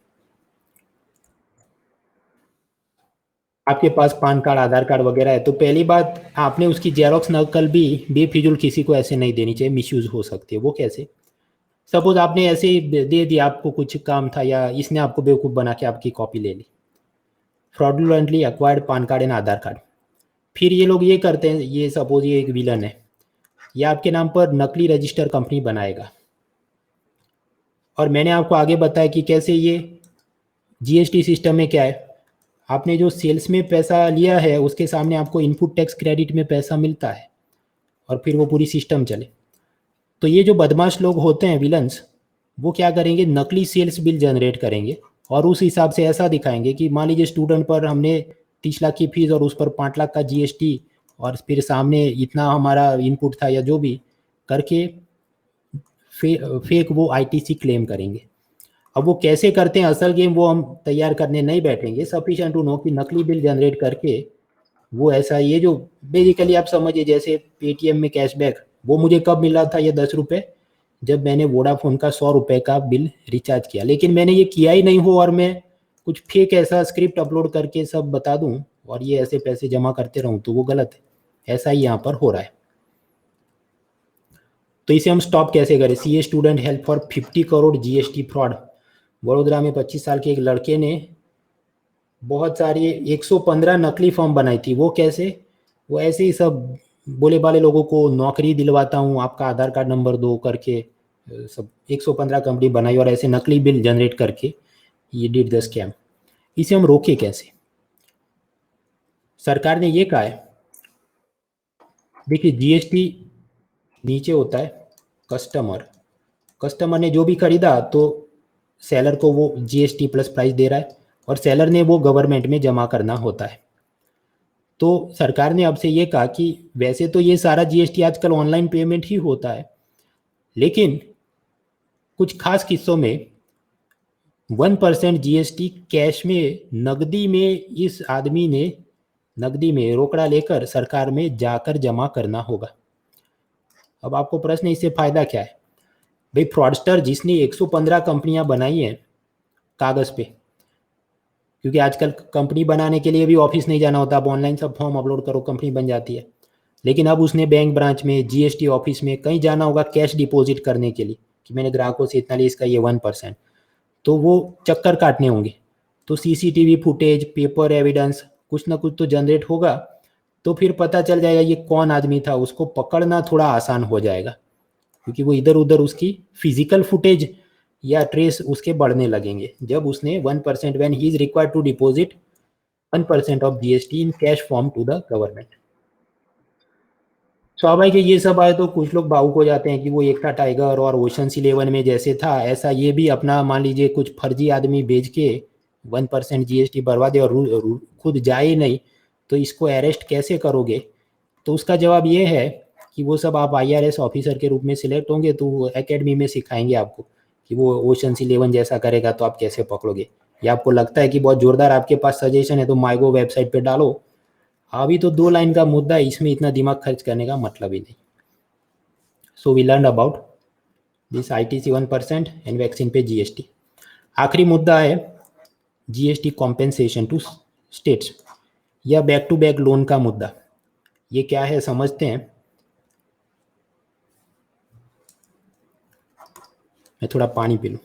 आपके पास पैन कार्ड, आधार कार्ड वगैरह है, तो पहली बात आपने उसकी जेरोक्स नकल भी बेफिजूल किसी को ऐसे नहीं देनी चाहिए, मिसयूज हो सकती है। वो कैसे? सपोज आपने ऐसे ही दे दिया, आपको कुछ काम था या इसने आपको बेवकूफ़ बना के आपकी कॉपी ले ली, fraudulently acquired PAN card and Aadhaar card. फिर ये लोग ये करते हैं, ये सपोज ये एक विलन है, ये आपके नाम पर नकली रजिस्टर कंपनी बनाएगा, और मैंने आपको आगे बताया कि कैसे ये जीएसटी सिस्टम में क्या है, आपने जो सेल्स में पैसा लिया है उसके सामने आपको इनपुट टैक्स क्रेडिट में पैसा मिलता है, और फिर वो पूरी सिस्टम चले। तो ये जो बदमाश लोग होते हैं, विलन्स, वो क्या करेंगे? नकली सेल्स बिल जनरेट करेंगे और उस हिसाब से ऐसा दिखाएंगे कि मान लीजिए स्टूडेंट पर हमने 30 लाख की फीस और उस पर 5 लाख का जीएसटी, और फिर सामने इतना हमारा इनपुट था या जो भी करके फेक वो आईटीसी क्लेम करेंगे। अब वो कैसे करते हैं असल गेम, वो हम तैयार करने नहीं बैठेंगे। सफिशिएंट टू नो कि नकली बिल जनरेट करके वो ऐसा, ये जो बेसिकली आप समझिए जैसे पेटीएम में कैशबैक, वो मुझे कब मिला था ये 10 रुपये, जब मैंने वोडाफोन का 100 रुपये का बिल रिचार्ज किया, लेकिन मैंने ये किया ही नहीं हो और मैं कुछ फेक ऐसा स्क्रिप्ट अपलोड करके सब बता दूं और ये ऐसे पैसे जमा करते रहूं, तो वो गलत है। ऐसा ही यहाँ पर हो रहा है। तो इसे हम स्टॉप कैसे करें? CA student help for 50 crore GST fraud. Vadodara में 25 साल के एक लड़के ने बहुत सारी 115 नकली फॉर्म बनाई थी। वो कैसे? वो ऐसे ही सब बोले बाले लोगों को नौकरी दिलवाता हूँ, आपका आधार कार्ड नंबर दो करके सब 115 कंपनी बनाई और ऐसे नकली बिल जनरेट करके ये डिड द स्कैम। इसे हम रोके कैसे? सरकार ने ये कहा है, देखिए जीएसटी नीचे होता है कस्टमर, कस्टमर ने जो भी खरीदा तो सेलर को वो जीएसटी प्लस प्राइस दे रहा है और सेलर ने वो गवर्नमेंट में जमा करना होता है। तो सरकार ने अब से ये कहा कि वैसे तो ये सारा जीएसटी आजकल ऑनलाइन पेमेंट ही होता है, लेकिन कुछ खास किस्सों में 1% जीएसटी कैश में, नकदी में इस आदमी ने नकदी में रोकड़ा लेकर सरकार में जाकर जमा करना होगा। अब आपको प्रश्न, इससे फायदा क्या है? भाई फ्रॉडस्टर जिसने 115 कंपनियां बनाई हैं कागज पे, क्योंकि आजकल कंपनी बनाने के लिए भी ऑफिस नहीं जाना होता, आप ऑनलाइन सब फॉर्म अपलोड करो कंपनी बन जाती है। लेकिन अब उसने बैंक ब्रांच में, जीएसटी ऑफिस में कहीं जाना होगा कैश डिपॉजिट करने के लिए कि मैंने ग्राहकों से इतना लिया, इसका ये 1%, तो वो चक्कर काटने होंगे। तो सीसीटीवी फुटेज, पेपर एविडेंस कुछ ना कुछ तो जनरेट होगा, तो फिर पता चल जाएगा ये कौन आदमी था, उसको पकड़ना थोड़ा आसान हो जाएगा, क्योंकि वो इधर उधर उसकी फिजिकल फुटेज या ट्रेस उसके बढ़ने लगेंगे जब उसने 1% when he is required to deposit 1% of GST in cash form to the government. स्वाभाविक है, ये सब आए तो कुछ लोग भावुक हो जाते हैं कि वो एक था टाइगर और ओशंस 11 में जैसे था ऐसा ये भी अपना, मान लीजिए कुछ फर्जी आदमी बेच के 1% जीएसटी भरवा दे और खुद जाए नहीं, तो इसको अरेस्ट कैसे करोगे? तो उसका जवाब ये है कि वो सब आप आईआरएस ऑफिसर के रूप में सिलेक्ट होंगे तो एकेडमी में सिखाएंगे आपको कि वो ओशंस 11 जैसा करेगा तो आप कैसे पकड़ोगे। या आपको लगता है कि बहुत जोरदार आपके पास सजेशन है तो माइगो वेबसाइट पे डालो, अभी तो 2 लाइन का मुद्दा है, इसमें इतना दिमाग खर्च करने का मतलब ही नहीं। So we learn about this ITC 1% and vaccine पे जीएसटी। आखिरी मुद्दा है जीएसटी कॉम्पेंसेशन टू स्टेट्स या बैक टू बैक लोन का मुद्दा। ये क्या है समझते हैं। मैं थोड़ा पानी पी लूं।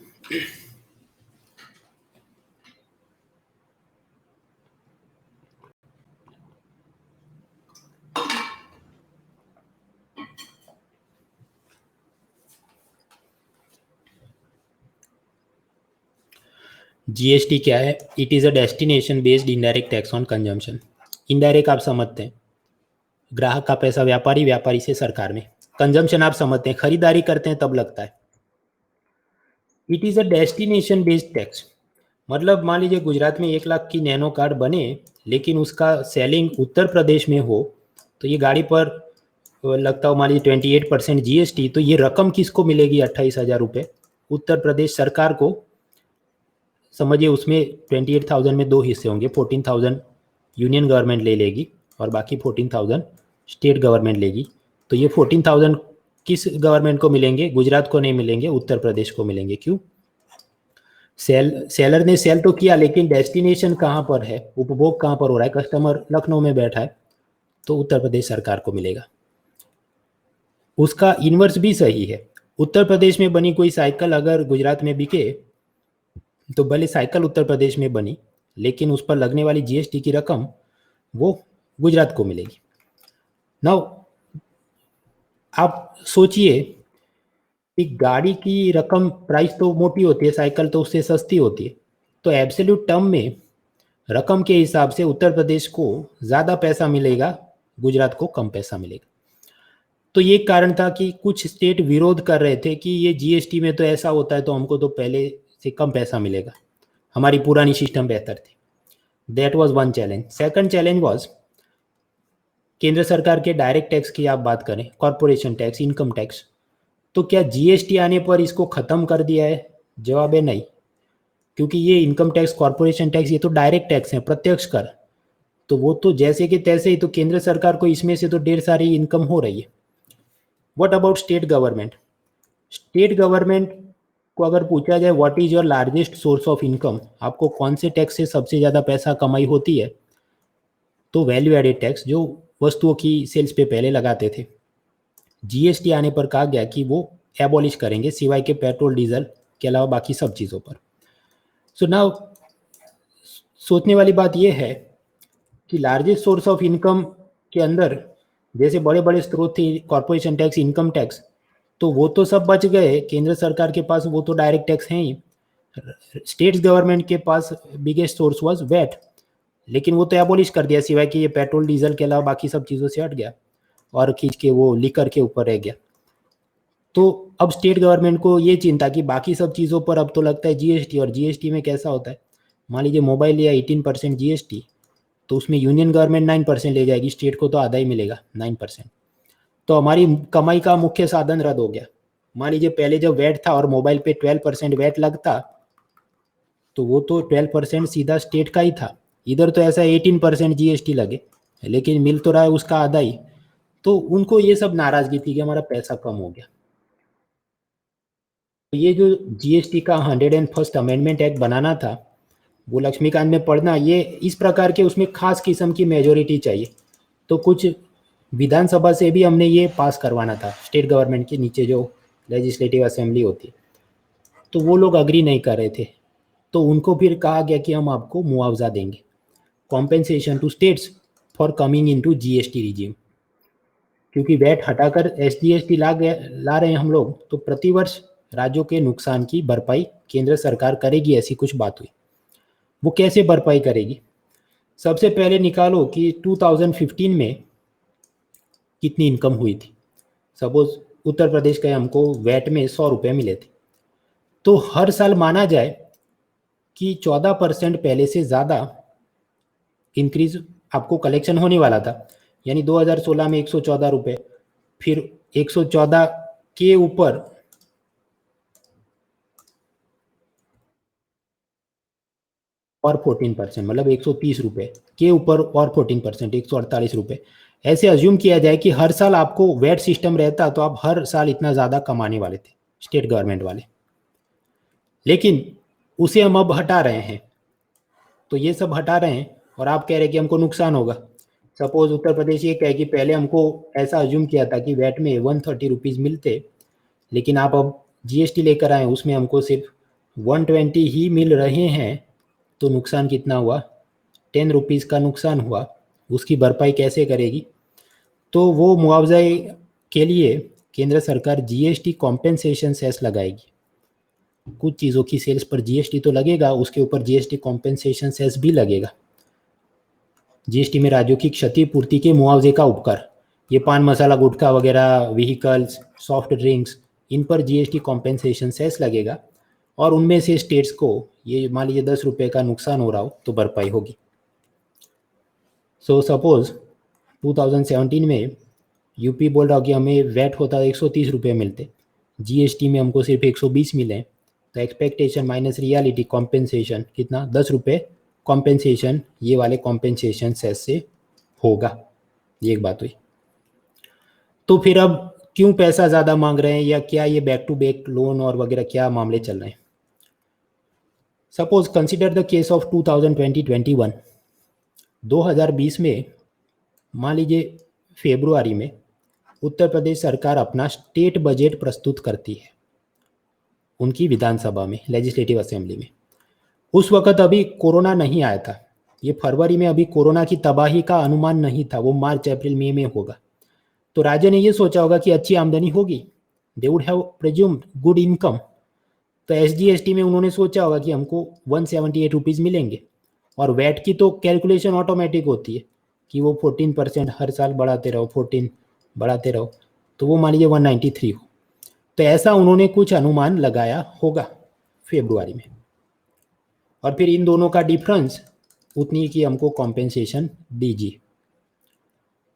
जीएसटी क्या है? It is a destination based indirect tax on consumption. Indirect आप समझते हैं, ग्राहक का पैसा व्यापारी, व्यापारी से सरकार में। कंजम्पशन आप समझते हैं, खरीदारी करते हैं तब लगता है। It is a destination based tax, मतलब मान लीजिए गुजरात में 1 लाख की नैनो कार्ड बने लेकिन उसका सेलिंग उत्तर प्रदेश में हो, तो ये गाड़ी पर लगता हो मान लीजिए 28% जीएसटी, तो ये रकम किसको मिलेगी? 28,000 रुपये उत्तर प्रदेश सरकार को। समझिए उसमें 28,000 में 2 हिस्से होंगे, 14,000 यूनियन गवर्नमेंट ले लेगी और बाकी 14,000 स्टेट गवर्नमेंट लेगी। तो ये 14,000 किस गवर्नमेंट को मिलेंगे? गुजरात को नहीं मिलेंगे, उत्तर प्रदेश को मिलेंगे। क्यों? सेलर ने सेल तो किया लेकिन डेस्टिनेशन कहाँ पर है, उपभोग कहाँ पर हो रहा है? कस्टमर लखनऊ में बैठा है, तो उत्तर प्रदेश सरकार को मिलेगा। उसका इन्वर्स भी सही है। उत्तर प्रदेश में बनी कोई साइकिल अगर गुजरात में बिके तो भले साइकिल उत्तर प्रदेश में बनी लेकिन उस पर लगने वाली जीएसटी की रकम वो गुजरात को मिलेगी। नाउ आप सोचिए कि गाड़ी की रकम, प्राइस तो मोटी होती है, साइकिल तो उससे सस्ती होती है, तो एब्सोल्यूट टर्म में रकम के हिसाब से उत्तर प्रदेश को ज़्यादा पैसा मिलेगा, गुजरात को कम पैसा मिलेगा। तो ये कारण था कि कुछ स्टेट विरोध कर रहे थे कि ये जीएसटी में तो ऐसा होता है तो हमको तो पहले से कम पैसा मिलेगा, हमारी पुरानी सिस्टम बेहतर थी। That was one challenge. Second challenge was केंद्र सरकार के डायरेक्ट टैक्स की आप बात करें, कॉरपोरेशन टैक्स, इनकम टैक्स, तो क्या जीएसटी आने पर इसको खत्म कर दिया है? जवाब है नहीं, क्योंकि ये इनकम टैक्स, कॉरपोरेशन टैक्स ये तो डायरेक्ट टैक्स है, प्रत्यक्ष कर, तो वो तो जैसे कि तैसे ही, तो केंद्र सरकार को इसमें से तो ढेर सारी इनकम हो रही है। What about state government? State government को अगर पूछा जाए what is your largest source of income, आपको कौन से टैक्स से सबसे ज़्यादा पैसा कमाई होती है, तो वैल्यू एडेड टैक्स जो वस्तुओं की सेल्स पे पहले लगाते थे। जीएसटी आने पर कहा गया कि वो एबॉलिश करेंगे सिवाय के पेट्रोल डीजल के अलावा बाकी सब चीज़ों पर। सो नाउ सोचने वाली बात यह है कि लार्जेस्ट सोर्स ऑफ इनकम के अंदर जैसे बड़े बड़े स्रोत थे, कॉर्पोरेशन टैक्स, इनकम टैक्स, तो वो तो सब बच गए केंद्र सरकार के पास, वो तो डायरेक्ट टैक्स हैं ही। स्टेट गवर्नमेंट के पास बिगेस्ट सोर्स वाज वैट, लेकिन वो तो एबोलिश कर दिया, सिवाय कि ये पेट्रोल डीजल के अलावा बाकी सब चीज़ों से हट गया और खींच के वो लिकर के ऊपर रह गया। तो अब स्टेट गवर्नमेंट को ये चिंता कि बाकी सब चीज़ों पर अब तो लगता है जीएसटी, और जीएसटी में कैसा होता है, मान लीजिए मोबाइल लिया 18% जीएसटी, तो उसमें यूनियन गवर्नमेंट 9% ले जाएगी, स्टेट को तो आधा ही मिलेगा 9%। तो हमारी कमाई का मुख्य साधन रद्द हो गया। मान लीजिए पहले जब वैट था और मोबाइल पे 12% वैट लगता, तो वो तो 12% सीधा स्टेट का ही था। इधर तो ऐसा 18% जीएसटी लगे, लेकिन मिल तो रहा है उसका आधा ही। तो उनको ये सब नाराजगी थी कि हमारा पैसा कम हो गया। तो ये जो जीएसटी का 101st अमेंडमेंट एक्ट बनाना था, वो लक्ष्मीकांत में पढ़ना, ये इस प्रकार के उसमें खास किस्म की मेजोरिटी चाहिए। तो कुछ विधानसभा से भी हमने ये पास करवाना था, स्टेट गवर्नमेंट के नीचे जो लेजिस्लेटिव असेंबली होती है, तो वो लोग अग्री नहीं कर रहे थे। तो उनको फिर कहा गया कि हम आपको मुआवजा देंगे, compensation to states for coming into GST regime. क्योंकि वैट हटाकर एसजीएसटी ला रहे हैं हम लोग, तो प्रतिवर्ष राज्यों के नुकसान की भरपाई केंद्र सरकार करेगी, ऐसी कुछ बात हुई। वो कैसे भरपाई करेगी? सबसे पहले निकालो कि 2015 में कितनी इनकम हुई थी। सपोज उत्तर प्रदेश के हमको वैट में 100 रुपये मिले थे, तो हर साल माना जाए कि 14% पहले से ज़्यादा इंक्रीज आपको कलेक्शन होने वाला था। यानी 2016 में 114 रुपये, फिर 114 के ऊपर और 14%, मतलब 130 रुपये के ऊपर और 14%, 148 रुपये। ऐसे अज्यूम किया जाए कि हर साल आपको वैट सिस्टम रहता, तो आप हर साल इतना ज़्यादा कमाने वाले थे स्टेट गवर्नमेंट वाले। लेकिन उसे हम अब हटा रहे हैं, तो ये सब हटा रहे हैं और आप कह रहे हैं कि हमको नुकसान होगा। सपोज उत्तर प्रदेश ये कहे कि पहले हमको ऐसा अज्यूम किया था कि वैट में 130 रुपीज़ मिलते, लेकिन आप अब जीएसटी लेकर आए, उसमें हमको सिर्फ 120 ही मिल रहे हैं, तो नुकसान कितना हुआ? 10 रुपीज़ का नुकसान हुआ। उसकी भरपाई कैसे करेगी? तो वो मुआवजे के लिए केंद्र सरकार जीएसटी कॉम्पेंसेशन सेस लगाएगी। कुछ चीज़ों की सेल्स पर जीएसटी तो लगेगा, उसके ऊपर जीएसटी कॉम्पेंसेशन सेस भी लगेगा। जीएसटी में राज्यों की क्षतिपूर्ति के मुआवजे का उपकर, ये पान मसाला गुटखा वगैरह, व्हीकल्स, सॉफ्ट ड्रिंक्स, इन पर जीएसटी कॉम्पेंसेशन सेस लगेगा, और उनमें से स्टेट्स को ये मान लीजिए 10 रुपये का नुकसान हो रहा हो तो भरपाई होगी। सो सपोज 2017 में यूपी बोल रहा हो कि हमें वैट होता 130 रुपये मिलते, जीएसटी में हमको सिर्फ 120 मिले, तो एक्सपेक्टेशन माइनस रियलिटी कॉम्पेंसेशन कितना? 10 रुपये कॉम्पेंसेशन ये वाले कॉम्पेंसेशन सेस से होगा। ये एक बात हुई। तो फिर अब क्यों पैसा ज़्यादा मांग रहे हैं, या क्या ये बैक टू बैक लोन और वगैरह क्या मामले चल रहे हैं? Suppose consider the case of 2020-21। 2020 में मान लीजिए फेब्रुआरी में उत्तर प्रदेश सरकार अपना स्टेट बजट प्रस्तुत करती है उनकी विधानसभा में, लेजिस्लेटिव असेंबली में। उस वक्त अभी कोरोना नहीं आया था, ये फरवरी में अभी कोरोना की तबाही का अनुमान नहीं था, वो मार्च अप्रैल मई में होगा। तो राज्य ने ये सोचा होगा कि अच्छी आमदनी होगी, they would have presumed good income. तो एसजीएसटी में उन्होंने सोचा होगा कि हमको 178 रुपीज़ मिलेंगे, और वैट की तो कैलकुलेशन ऑटोमेटिक होती है कि वो 14% हर साल बढ़ाते रहो, 14 बढ़ाते रहो, तो वो मान लीजिए 193 हो। तो ऐसा उन्होंने कुछ अनुमान लगाया होगा फेब्रुआरी में, और फिर इन दोनों का डिफरेंस उतनी की हमको कॉम्पेंसेशन दीजिए।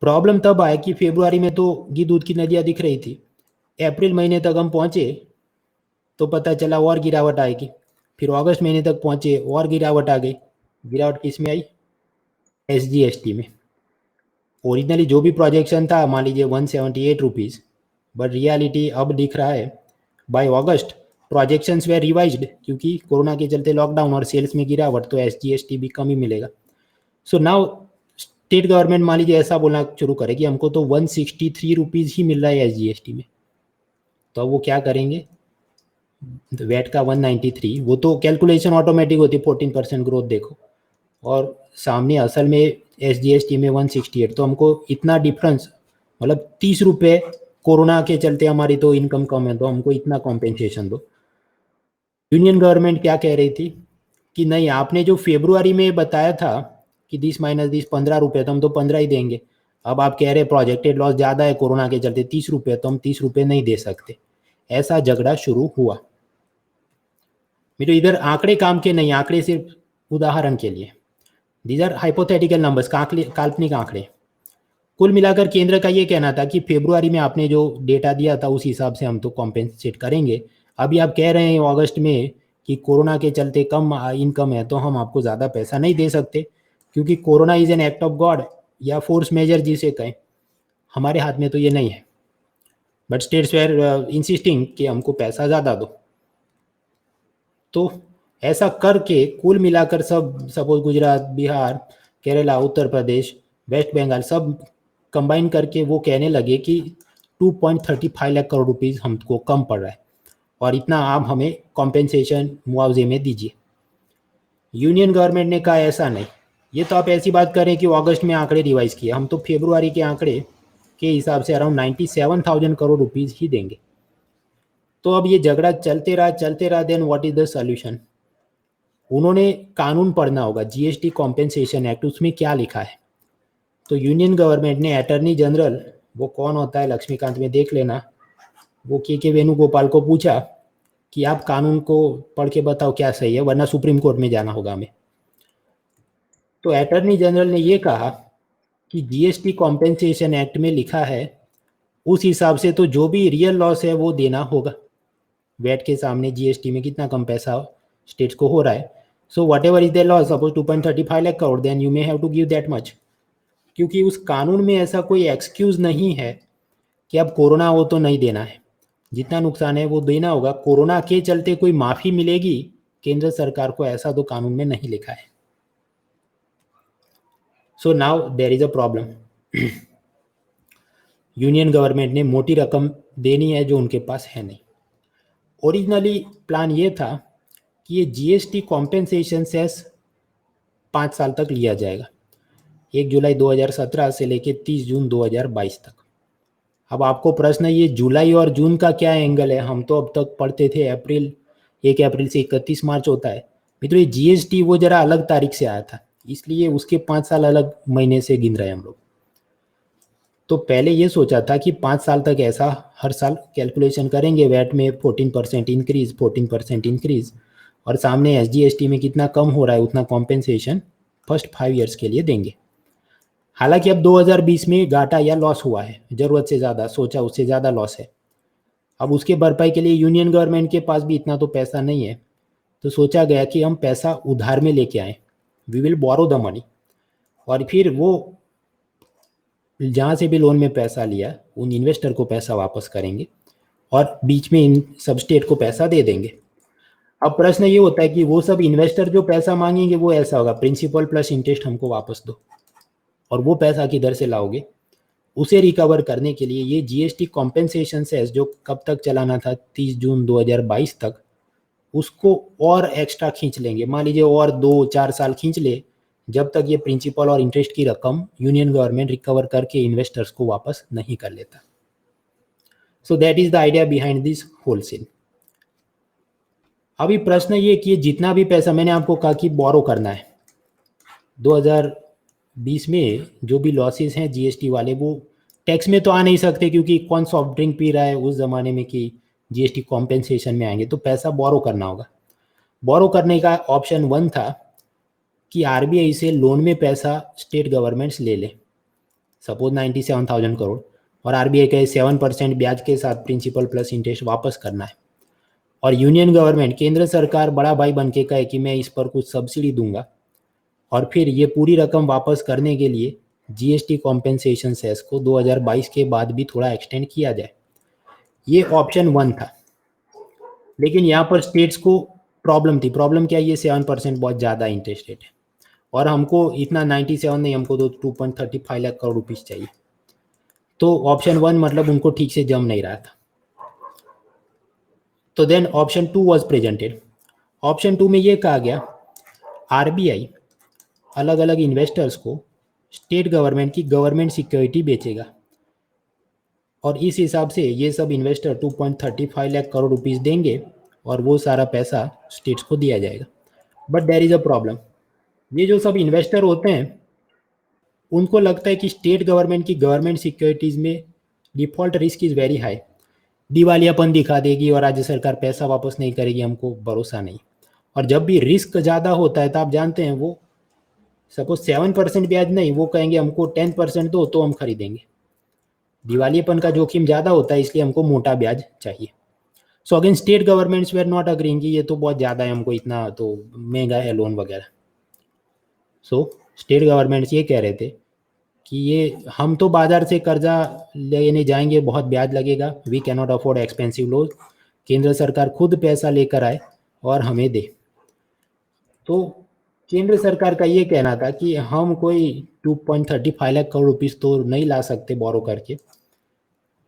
प्रॉब्लम तब आया कि फेब्रुआरी में तो घी दूध की नदियाँ दिख रही थी, अप्रैल महीने तक हम पहुँचे तो पता चला और गिरावट आएगी, फिर अगस्त महीने तक पहुँचे और गिरावट आ गई। गिरावट किस में आई? एसजीएसटी में। ओरिजिनली जो भी प्रोजेक्शन था मान लीजिए 178 रुपीज़, बट रियलिटी अब दिख रहा है बाय अगस्त प्रोजेक्शंस वे रिवाइज्ड, क्योंकि कोरोना के चलते लॉकडाउन और सेल्स में गिरावट, तो एसजीएसटी भी कम ही मिलेगा। सो नाउ स्टेट गवर्नमेंट मान लीजिए ऐसा बोलना शुरू करे कि हमको तो 163 रुपीज़ ही मिल रहा है एसजीएसटी में, तो अब वो क्या करेंगे? वैट का 193, वो तो कैलकुलेशन ऑटोमेटिक होती है, 14% ग्रोथ देखो, और सामने असल में SGST में 168। तो हमको इतना डिफरेंस, मतलब 30 रुपये कोरोना के चलते हमारी तो इनकम कम है, तो हमको इतना कॉम्पेंसेशन दो। यूनियन गवर्नमेंट क्या कह रही थी कि नहीं, आपने जो फेब्रुआरी में बताया था कि 10 - 10 15 रुपये, तो हम तो 15 ही देंगे। अब आप कह रहे प्रोजेक्टेड लॉस ज़्यादा है कोरोना के चलते 30 रुपये, तो हम 30 रुपये नहीं दे सकते। ऐसा झगड़ा शुरू हुआ। मेरे इधर आंकड़े काम के नहीं, आंकड़े सिर्फ उदाहरण के लिए, दीज आर हाइपोथेटिकल नंबर्स, काल्पनिक आंकड़े। कुल मिलाकर केंद्र का ये कहना था कि फेब्रुआरी में आपने जो डेटा दिया था उस हिसाब से हम तो कॉम्पेंसेट करेंगे। अभी आप कह रहे हैं अगस्त में कि कोरोना के चलते कम इनकम है, तो हम आपको ज़्यादा पैसा नहीं दे सकते, क्योंकि corona is an act of God या फोर्स मेजर जिसे कहें, हमारे हाथ में तो ये नहीं है। बट स्टेट्स वेयर इंसिस्टिंग कि हमको पैसा ज़्यादा दो। तो ऐसा करके कुल मिलाकर सब, सपोज गुजरात, बिहार, केरला, उत्तर प्रदेश, वेस्ट बंगाल, सब कंबाइन करके वो कहने लगे कि 2.35 लाख करोड़ रुपीज़ हमको कम पड़ रहा है और इतना आप हमें कॉम्पेंसेशन मुआवजे में दीजिए। यूनियन गवर्नमेंट ने कहा ऐसा नहीं, ये तो आप ऐसी बात करें कि अगस्त में आंकड़े रिवाइज किए, हम तो फेब्रुआरी के आंकड़े के हिसाब से अराउंड 97,000 करोड़ रुपीज़ ही देंगे। तो अब ये झगड़ा चलते रहा। Then what is the solution? उन्होंने कानून पढ़ना होगा, GST कॉम्पेंसेशन एक्ट, उसमें क्या लिखा है। तो यूनियन गवर्नमेंट ने अटर्नी जनरल, वो कौन होता है लक्ष्मीकांत में देख लेना, वो के वेणुगोपाल को पूछा कि आप कानून को पढ़ के बताओ क्या सही है, वरना सुप्रीम कोर्ट में जाना होगा हमें। तो अटर्नी जनरल ने ये कहा कि GST कॉम्पेंसेशन एक्ट में लिखा है उस हिसाब से तो जो भी रियल लॉस है वो देना होगा। वैट के सामने GST में कितना कम पैसा स्टेट्स को हो रहा है, so whatever is the loss, suppose 2.35 lakh crore, then you may have to give that much. क्योंकि उस कानून में ऐसा कोई एक्सक्यूज नहीं है कि अब कोरोना हो तो नहीं देना है, जितना नुकसान है वो देना होगा। कोरोना के चलते कोई माफ़ी मिलेगी केंद्र सरकार को, ऐसा तो कानून में नहीं लिखा है। So now there is a problem. Union government ने मोटी रकम देनी है जो उनके पास है नहीं। ओरिजिनली प्लान ये था कि ये GST कॉम्पेंसेशन सेस 5 साल तक लिया जाएगा, 1 जुलाई 2017 से लेके 30 जून 2022 तक। अब आपको प्रश्न है ये जुलाई और जून का क्या एंगल है? हम तो अब तक पढ़ते थे अप्रैल, 1 अप्रैल से 31 मार्च होता है। मित्रों, ये GST वो जरा अलग तारीख से आया था, इसलिए उसके 5 साल अलग महीने से गिन रहे हैं हम लोग। तो पहले ये सोचा था कि 5 साल तक ऐसा हर साल कैलकुलेशन करेंगे, वैट में 14% इंक्रीज, 14% इंक्रीज, और सामने SGST में कितना कम हो रहा है उतना कॉम्पेंसेशन फर्स्ट 5 ईयर्स के लिए देंगे। हालांकि अब 2020 में घाटा या लॉस हुआ है, ज़रूरत से ज़्यादा, सोचा उससे ज़्यादा लॉस है। अब उसके भरपाई के लिए यूनियन गवर्नमेंट के पास भी इतना तो पैसा नहीं है, तो सोचा गया कि हम पैसा उधार में लेके आएँ, we will borrow the money, और फिर वो जहाँ से भी लोन में पैसा लिया उन इन्वेस्टर को पैसा वापस करेंगे और बीच में इन सब स्टेट को पैसा दे देंगे। अब प्रश्न ये होता है कि वो सब इन्वेस्टर जो पैसा मांगेंगे वो ऐसा होगा, प्रिंसिपल प्लस इंटरेस्ट हमको वापस दो, और वो पैसा किधर से लाओगे? उसे रिकवर करने के लिए ये GST कॉम्पेंसेशन सेस जो कब तक चलाना था, 30 जून 2022 तक, उसको और एक्स्ट्रा खींच लेंगे। मान लीजिए और 2-4 साल खींच ले, जब तक ये प्रिंसिपल और इंटरेस्ट की रकम यूनियन गवर्नमेंट रिकवर करके इन्वेस्टर्स को वापस नहीं कर लेता। So that is the idea behind this wholesale. अभी प्रश्न ये कि जितना भी पैसा मैंने आपको कहा कि बोरो करना है, 2020 में जो भी लॉसेस हैं GST वाले वो टैक्स में तो आ नहीं सकते, क्योंकि कौन सॉफ्ट ड्रिंक पी रहा है उस ज़माने में कि GST कॉम्पेंसेशन में आएंगे, तो पैसा बोरो करना होगा। बोरो करने का ऑप्शन 1 था कि RBI से लोन में पैसा स्टेट गवर्नमेंट्स ले ले, सपोज 97,000 करोड़, और RBI का 7% ब्याज के साथ प्रिंसिपल प्लस इंटरेस्ट वापस करना है, और यूनियन गवर्नमेंट, केंद्र सरकार बड़ा भाई बन के कहे कि मैं इस पर कुछ सब्सिडी दूंगा, और फिर ये पूरी रकम वापस करने के लिए GST कॉम्पेंसेशन सेस को 2022 के बाद भी थोड़ा एक्सटेंड किया जाए। ये ऑप्शन 1 था। लेकिन यहाँ पर स्टेट्स को प्रॉब्लम थी। प्रॉब्लम क्या है? ये 7% बहुत ज़्यादा इंटरेस्ट रेट है, और हमको इतना 97 नहीं, हमको तो 2.35 लाख करोड़ रुपीज़ चाहिए। तो ऑप्शन 1 मतलब उनको ठीक से जम नहीं रहा था। तो then option 2 was presented. Option 2 में ये कहा गया RBI अलग अलग इन्वेस्टर्स को स्टेट गवर्नमेंट की गवर्नमेंट सिक्योरिटी बेचेगा, और इस हिसाब से ये सब इन्वेस्टर 2.35 लाख करोड़ रुपीस देंगे और वो सारा पैसा स्टेट्स को दिया जाएगा। But there is a problem, ये जो सब इन्वेस्टर होते हैं उनको लगता है कि स्टेट गवर्नमेंट की गवर्नमेंट सिक्योरिटीज़ में default risk is very high, दिवालियापन दिखा देगी और राज्य सरकार पैसा वापस नहीं करेगी, हमको भरोसा नहीं। और जब भी रिस्क ज़्यादा होता है तो आप जानते हैं वो सपोज 7% ब्याज नहीं, वो कहेंगे हमको 10% दो तो हम खरीदेंगे। दिवालियापन का जोखिम ज़्यादा होता है इसलिए हमको मोटा ब्याज चाहिए। So again state governments were not agreeing कि ये तो बहुत ज़्यादा है, हमको इतना तो महंगा है लोन वगैरह। सो स्टेट गवर्नमेंट्स ये कह रहे थे कि ये हम तो बाजार से कर्जा लेने जाएंगे, बहुत ब्याज लगेगा, we can not afford expensive loan, केंद्र सरकार खुद पैसा लेकर आए और हमें दे। तो केंद्र सरकार का ये कहना था कि हम कोई 2.35 लाख करोड़ रुपीस तो नहीं ला सकते बोरो करके,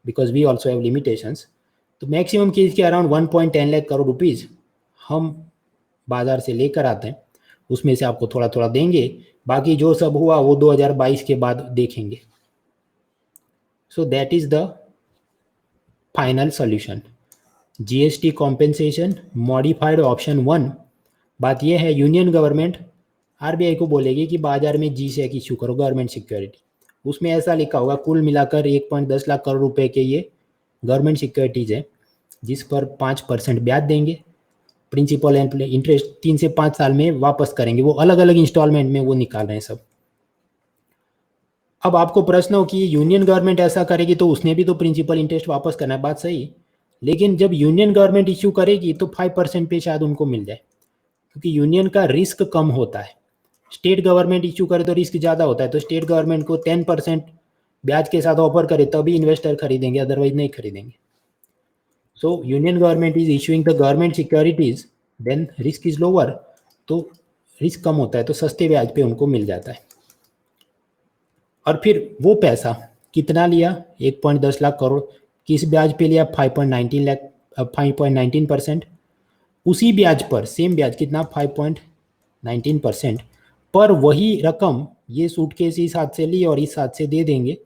because we also have limitations. तो मैक्सिमम चीज़ के अराउंड 1.10 लाख करोड़ रुपीस हम बाजार से लेकर आते हैं, उसमें से आपको थोड़ा थोड़ा देंगे, बाकी जो सब हुआ वो 2022 के बाद देखेंगे। So that is the final solution, GST compensation modified option 1। बात यह है यूनियन गवर्नमेंट आरबीआई को बोलेगी कि बाजार में जी सैक इशू करो गवर्नमेंट सिक्योरिटी, उसमें ऐसा लिखा होगा कुल मिलाकर 1.10 लाख करोड़ रुपए के ये गवर्नमेंट सिक्योरिटीज है जिस पर 5% ब्याज देंगे, प्रिंसिपल एंड इंटरेस्ट 3 से 5 साल में वापस करेंगे, वो अलग अलग इंस्टॉलमेंट में वो निकाल रहे हैं सब। अब आपको प्रश्न हो कि यूनियन गवर्नमेंट ऐसा करेगी तो उसने भी तो प्रिंसिपल इंटरेस्ट वापस करना है, बात सही, लेकिन जब यूनियन गवर्नमेंट इश्यू करेगी तो 5% पे शायद उनको मिल जाए, क्योंकि यूनियन का रिस्क कम होता है। स्टेट गवर्नमेंट इश्यू करे तो रिस्क ज़्यादा होता है, तो स्टेट गवर्नमेंट को 10% ब्याज के साथ ऑफर करे तभी इन्वेस्टर खरीदेंगे, अदरवाइज नहीं खरीदेंगे। So union government is issuing the government securities, then risk is lower, तो रिस्क कम होता है तो सस्ते ब्याज पे उनको मिल जाता है। और फिर वो पैसा कितना लिया, 1.10 लाख करोड़, किस ब्याज पे लिया, 5.19%। उसी ब्याज पर सेम ब्याज कितना, 5.19%, पर वही रकम ये सूटकेस इस हाथ से ली और इस हाथ से दे देंगे,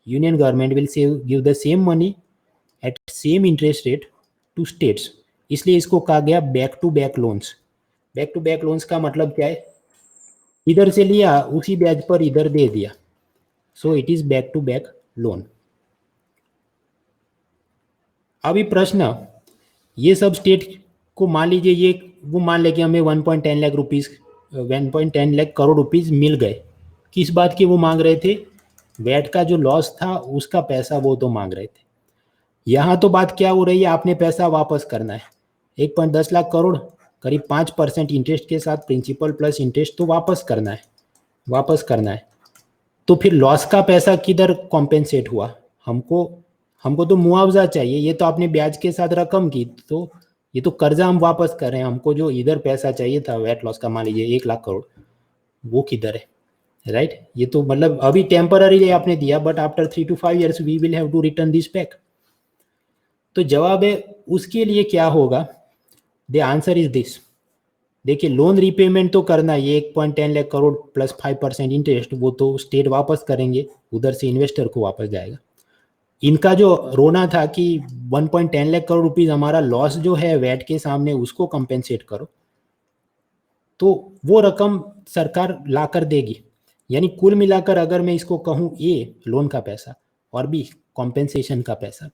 union government will give the same money at same interest rate to states, इसलिए इसको कहा गया back to back loans. Back to back loans का मतलब क्या है, इधर से लिया उसी ब्याज पर इधर दे दिया, so it is back to back loan. अभी प्रश्न, ये सब स्टेट को मान लीजिए ये वो मान ले कि हमें 1.10 लाख रुपीस 1.10 लाख करोड़ रुपीस मिल गए, किस बात की वो मांग रहे थे, वैट का जो लॉस था उसका पैसा वो तो मांग रहे थे। यहाँ तो बात क्या हो रही है, आपने पैसा वापस करना है, 1.10 लाख करोड़ करीब 5% इंटरेस्ट के साथ प्रिंसिपल प्लस इंटरेस्ट तो वापस करना है, वापस करना है। तो फिर लॉस का पैसा किधर कॉम्पेंसेट हुआ, हमको तो मुआवजा चाहिए, ये तो आपने ब्याज के साथ रकम की, तो ये तो कर्जा हम वापस कर रहे हैं, हमको जो इधर पैसा चाहिए था वेट लॉस का मान लीजिए 1 लाख करोड़, वो किधर है, राइट? ये तो मतलब अभी टेम्पररी आपने दिया, but after 3 to 5 years we will have to return this back. तो जवाब है उसके लिए क्या होगा, द आंसर इज दिस। देखिए लोन रीपेमेंट तो करना है, ये 1.10 लाख करोड़ प्लस 5% इंटरेस्ट वो तो स्टेट वापस करेंगे, उधर से इन्वेस्टर को वापस जाएगा। इनका जो रोना था कि 1.10 लाख करोड़ रुपीस हमारा लॉस जो है वैट के सामने उसको कंपेंसेट करो, तो वो रकम सरकार ला कर देगी। यानी कुल मिलाकर अगर मैं इसको कहूँ ए लोन का पैसा और बी कॉम्पेंसेशन का पैसा,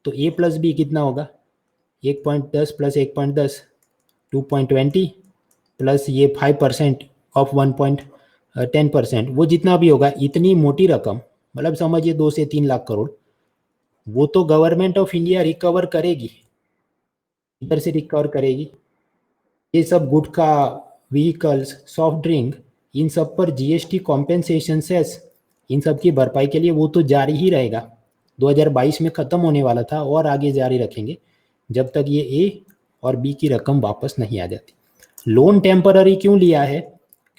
तो ए प्लस बी कितना होगा, 1.10 प्लस 1.10 2.20 प्लस ये 5% ऑफ 1.10%, वो जितना भी होगा, इतनी मोटी रकम, मतलब समझिए 2 से 3 लाख करोड़, वो तो गवर्नमेंट ऑफ इंडिया रिकवर करेगी, इधर से रिकवर करेगी। ये सब गुटखा, व्हीकल्स, सॉफ्ट ड्रिंक, इन सब पर जीएसटी कॉम्पेंसेशन सेस, इन सब की भरपाई के लिए वो तो जारी ही रहेगा, 2022 में ख़त्म होने वाला था और आगे जारी रखेंगे जब तक ये ए और बी की रकम वापस नहीं आ जाती। लोन टेम्पररी क्यों लिया है,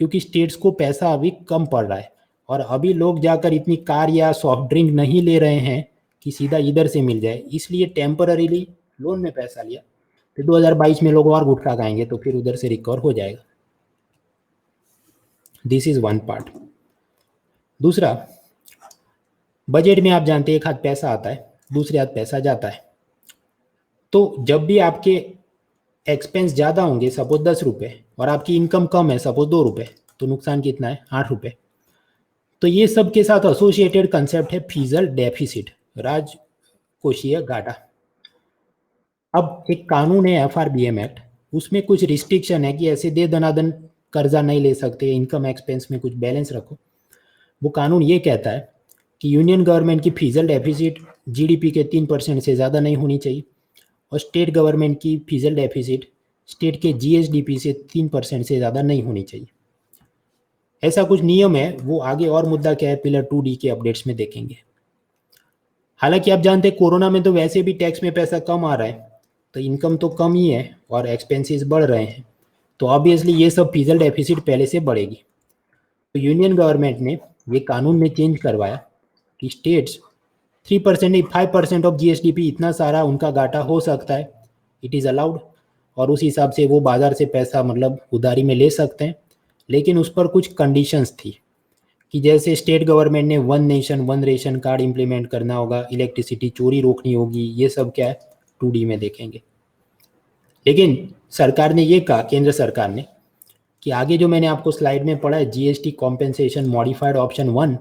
क्योंकि स्टेट्स को पैसा अभी कम पड़ रहा है और अभी लोग जाकर इतनी कार या सॉफ्ट ड्रिंक नहीं ले रहे हैं कि सीधा इधर से मिल जाए, इसलिए टेम्पररीली लोन में पैसा लिया, फिर 2022 में लोग और गुटखा खाएंगे तो फिर उधर से रिकवर हो जाएगा। This is one part. दूसरा, बजट में आप जानते हैं एक हाथ पैसा आता है, दूसरे हाथ पैसा जाता है। तो जब भी आपके एक्सपेंस ज़्यादा होंगे, सपोज 10 रुपये, और आपकी इनकम कम है, सपोज 2 रुपये, तो नुकसान कितना है? 8 रुपये। तो ये सब के साथ एसोसिएटेड कंसेप्ट है फिजल डेफिसिट, राजकोषीय घाटा। अब एक कानून है FRBM एक्ट, उसमें कुछ रिस्ट्रिक्शन है कि ऐसे दे दनादन कर्जा नहीं ले सकते, इनकम एक्सपेंस में कुछ बैलेंस रखो। वो कानून ये कहता है कि यूनियन गवर्नमेंट की फिजल डेफिसिट GDP के 3% से ज़्यादा नहीं होनी चाहिए, और स्टेट गवर्नमेंट की फिजल डेफिसिट स्टेट के GSDP से 3% से ज़्यादा नहीं होनी चाहिए। ऐसा कुछ नियम है, वो आगे और मुद्दा क्या है पिलर 2D के अपडेट्स में देखेंगे। हालांकि आप जानते हैं कोरोना में तो वैसे भी टैक्स में पैसा कम आ रहा है, तो इनकम तो कम ही है और एक्सपेंसेस बढ़ रहे हैं, तो ऑब्वियसली ये सब फिजल डेफिसिट पहले से बढ़ेगी। तो यूनियन गवर्नमेंट ने ये कानून में चेंज करवाया कि स्टेट्स 3% नहीं 5% ऑफ GSDP, इतना सारा उनका घाटा हो सकता है, इट इज़ अलाउड, और उस हिसाब से वो बाजार से पैसा मतलब उधारी में ले सकते हैं। लेकिन उस पर कुछ कंडीशंस थी कि जैसे स्टेट गवर्नमेंट ने 1 नेशन 1 रेशन कार्ड इंप्लीमेंट करना होगा, इलेक्ट्रिसिटी चोरी रोकनी होगी, ये सब क्या है 2D में देखेंगे। लेकिन सरकार ने ये कहा, केंद्र सरकार ने, कि आगे जो मैंने आपको स्लाइड में पढ़ा है GST कॉम्पेंसेशन मॉडिफाइड ऑप्शन 1,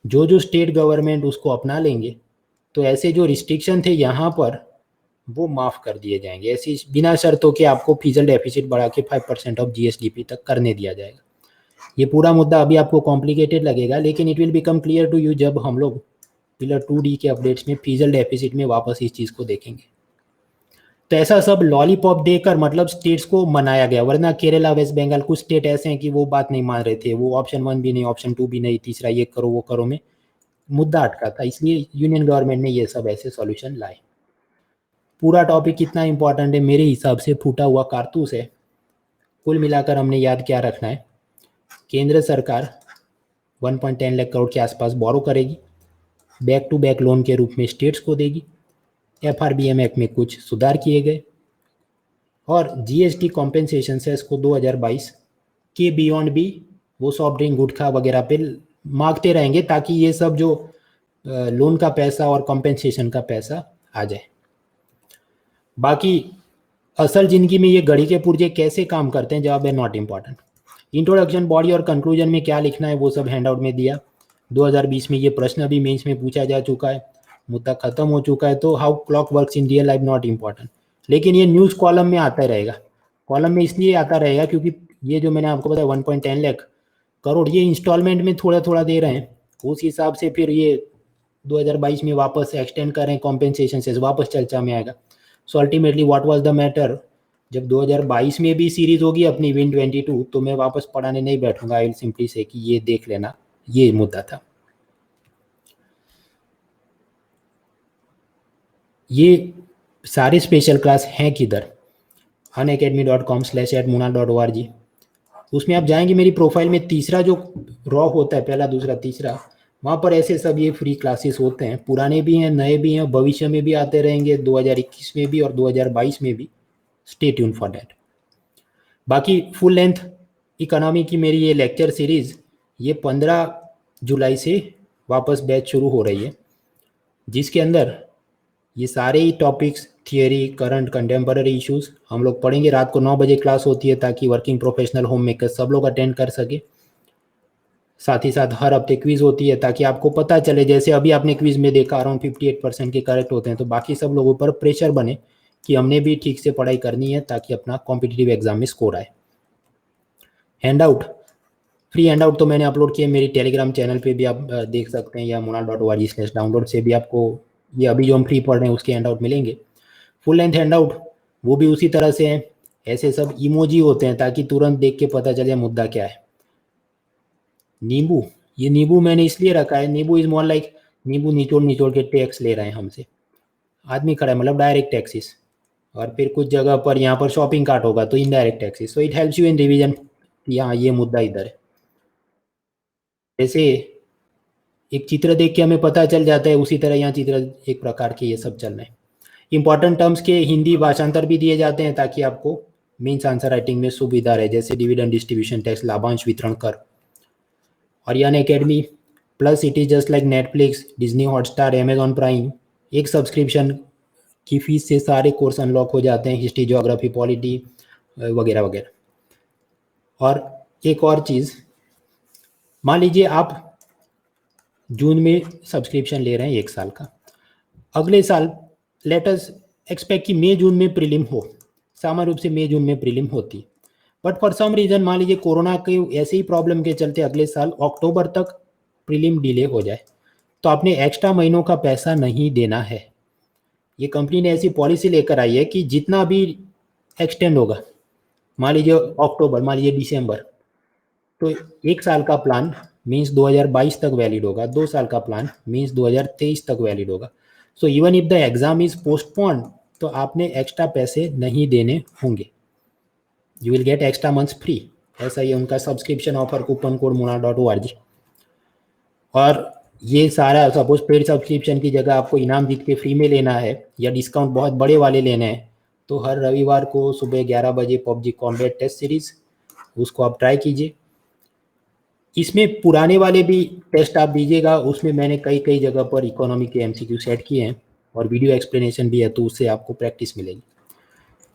जो स्टेट गवर्नमेंट उसको अपना लेंगे तो ऐसे जो रिस्ट्रिक्शन थे यहाँ पर वो माफ़ कर दिए जाएंगे, ऐसी बिना शर्तों के आपको फिजल डेफिसिट बढ़ा के 5% ऑफ GSDP तक करने दिया जाएगा। ये पूरा मुद्दा अभी आपको कॉम्प्लिकेटेड लगेगा, लेकिन it will become clear to you जब हम लोग पिलर 2D के अपडेट्स में फिजल डेफिसिट में वापस इस चीज़ को देखेंगे। तो ऐसा सब लॉलीपॉप देकर मतलब स्टेट्स को मनाया गया, वरना केरला, वेस्ट बंगाल, कुछ स्टेट ऐसे हैं कि वो बात नहीं मान रहे थे, वो ऑप्शन 1 भी नहीं, ऑप्शन 2 भी नहीं, तीसरा ये करो वो करो में मुद्दा अटका था, इसलिए यूनियन गवर्नमेंट ने ये सब ऐसे सॉल्यूशन लाए। पूरा टॉपिक कितना इंपॉर्टेंट है मेरे हिसाब से फूटा हुआ कारतूस है। कुल मिलाकर हमने याद क्या रखना है, केंद्र सरकार 1.10 लाख करोड़ के आसपास बोरो करेगी, बैक टू बैक लोन के रूप में स्टेट्स को देगी, FRBM एक्ट में कुछ सुधार किए गए, और GST कॉम्पेंसेशन सेस को 2022 के बियॉन्ड भी वो सॉफ्ट ड्रिंक गुटखा वगैरह पे मांगते रहेंगे, ताकि ये सब जो लोन का पैसा और कॉम्पेंसेशन का पैसा आ जाए। बाकी असल जिंदगी में ये घड़ी के पुर्जे कैसे काम करते हैं, जवाब है नॉट इम्पॉर्टेंट। इंट्रोडक्शन, बॉडी और कंक्लूजन में क्या लिखना है वो सब हैंडआउट में दिया। 2020 में ये प्रश्न भी मेंस में पूछा जा चुका है, मुद्दा खत्म हो चुका है। तो how clock works in real life not important, लेकिन ये न्यूज़ कॉलम में आता रहेगा। कॉलम में इसलिए आता रहेगा क्योंकि ये जो मैंने आपको बताया 1.10 लाख करोड़ ये इंस्टॉलमेंट में थोड़ा थोड़ा दे रहे हैं, उस हिसाब से फिर ये 2022 में वापस एक्सटेंड करें कॉम्पेंसेशन से वापस चर्चा में आएगा। So ultimately what was the matter, जब 2022 में भी सीरीज होगी अपनी विन 22, तो मैं वापस पढ़ाने नहीं बैठूंगा, आई विल सिंपली से कि ये देख लेना, ये मुद्दा था। ये सारे स्पेशल क्लास हैं किधर, unacademy.com/@munal.org, उसमें आप जाएंगे मेरी प्रोफाइल में तीसरा जो रॉ होता है, पहला दूसरा तीसरा, वहाँ पर ऐसे सब ये फ्री क्लासेस होते हैं, पुराने भी हैं नए भी हैं, भविष्य में भी आते रहेंगे, 2021 में भी और 2022 में भी। Stay tune for that. बाकी फुल लेंथ इकोनॉमी की मेरी ये लेक्चर सीरीज़ ये 15 जुलाई से वापस बैच शुरू हो रही है, जिसके अंदर ये सारे ही topics, theory, current, contemporary issues हम लोग पढ़ेंगे। रात को 9 बजे क्लास होती है ताकि वर्किंग प्रोफेशनल, होम मेकर सब लोग अटेंड कर सके। साथ ही साथ हर हफ्ते क्विज होती है ताकि आपको पता चले, जैसे अभी आपने क्विज में देखा अराउंड 58% के करेक्ट होते हैं, तो बाकी सब लोगों पर प्रेशर बने कि हमने भी ठीक से पढ़ाई करनी है ताकि अपना कॉम्पिटिटिव एग्जाम में स्कोर आए। हैंडआउट, फ्री हैंडआउट तो मैंने अपलोड किए मेरी टेलीग्राम चैनल पे भी, आप देख सकते हैं, या munal.org/डाउनलोड से भी आपको ये अभी जो हम फ्री पढ़ रहे हैं उसके हैंडआउट मिलेंगे। फुल लेंथ हैंडआउट वो भी उसी तरह से हैं, ऐसे सब इमोजी होते हैं ताकि तुरंत देख के पता चले मुद्दा क्या है। नींबू, ये नींबू मैंने इसलिए रखा है, नींबू इज मोर लाइक नींबू निचोड़ निचोड़ के टैक्स ले रहे हैं हमसे, आदमी खड़ा है मतलब डायरेक्ट टैक्सेस, और फिर कुछ जगह पर यहाँ पर शॉपिंग कार्ट होगा तो indirect taxes. So it helps you in revision, यहाँ ये मुद्दा इधर है। जैसे एक चित्र देख के हमें पता चल जाता है, उसी तरह यहाँ चित्र एक प्रकार के ये सब चल रहे हैं। इंपॉर्टेंट टर्म्स के हिंदी भाषांतर भी दिए जाते हैं ताकि आपको मीन्स आंसर राइटिंग में सुविधा है, जैसे डिविडेंड डिस्ट्रीब्यूशन टैक्स, लाभांश वितरण कर। और Unacademy plus it is just like Netflix, Disney Hotstar, Amazon Prime. एक सब्सक्रिप्शन की फीस से सारे कोर्स अनलॉक हो जाते हैं, हिस्ट्री, ज्योग्राफी, पॉलिटी वगैरह वगैरह। और एक और चीज़, मान लीजिए आप जून में सब्सक्रिप्शन ले रहे हैं 1 साल का, अगले साल लेट अस एक्सपेक्ट कि मई जून में प्रीलिम हो, सामान्य रूप से मई जून में प्रीलिम होती, बट फॉर सम रीज़न मान लीजिए कोरोना के ऐसे ही प्रॉब्लम के चलते अगले साल अक्टूबर तक प्रीलिम डिले हो जाए, तो आपने एक्स्ट्रा महीनों का पैसा नहीं देना है। ये कंपनी ने ऐसी पॉलिसी लेकर आई है कि जितना भी एक्सटेंड होगा, मान लीजिए अक्टूबर, मान लीजिए दिसंबर, तो 1 साल का प्लान मीन्स 2022 तक वैलिड होगा, 2 साल का प्लान मीन्स 2023 तक वैलिड होगा। So even if the exam is postponed, तो आपने एक्स्ट्रा पैसे नहीं देने होंगे, you will get extra months free. ऐसा ही उनका subscription offer, coupon code muna.org। और ये सारा सपोज पेड सब्सक्रिप्शन की जगह आपको इनाम जीत के फ्री में लेना है या डिस्काउंट बहुत बड़े वाले लेने हैं, तो हर रविवार को सुबह 11 बजे पबजी कॉम्बैट टेस्ट सीरीज, उसको आप ट्राई कीजिए। इसमें पुराने वाले भी टेस्ट आप दीजिएगा, उसमें मैंने कई जगह पर इकोनॉमी के एमसीक्यू सेट किए हैं और वीडियो एक्सप्लेनेशन भी है, तो उससे आपको प्रैक्टिस मिलेगी।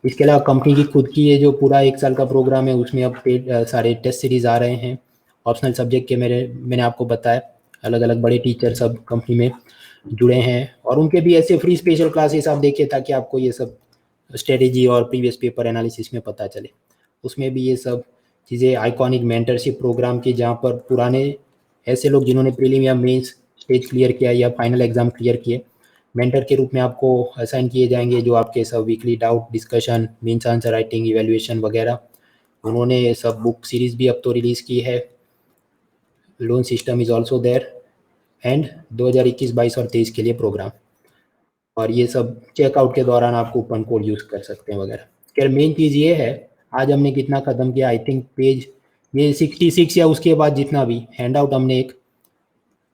इसके अलावा कंपनी की खुद की ये जो पूरा 1 साल का प्रोग्राम है, उसमें अब पेड सारे टेस्ट सीरीज आ रहे हैं ऑप्शनल सब्जेक्ट के। मैंने आपको बताया अलग अलग बड़े टीचर सब कंपनी में जुड़े हैं, और उनके भी ऐसे फ्री स्पेशल क्लासेस आप देखिए, ताकि आपको ये सब स्ट्रेटेजी और प्रीवियस पेपर एनालिसिस में पता चले। उसमें भी ये सब चीज़ें आइकॉनिक मेंटरशिप प्रोग्राम की, जहाँ पर पुराने ऐसे लोग जिन्होंने प्रीलिम या मेंस स्टेज क्लियर किया या फाइनल एग्जाम क्लियर किए, मेंटर के रूप में आपको असाइन किए जाएंगे, जो आपके सब weekly doubt discussion, means answer writing, evaluation वगैरह, उन्होंने सब बुक सीरीज भी अब तो रिलीज़ की है। Loan system is also there, and 2021, 22 और 23 के लिए प्रोग्राम, और ये सब चेकआउट के दौरान आप कूपन कोड यूज़ कर सकते हैं वगैरह। खैर मेन चीज़ ये है, आज हमने कितना ख़त्म किया, आई थिंक पेज ये 66 या उसके बाद जितना भी हैंड आउट, हमने एक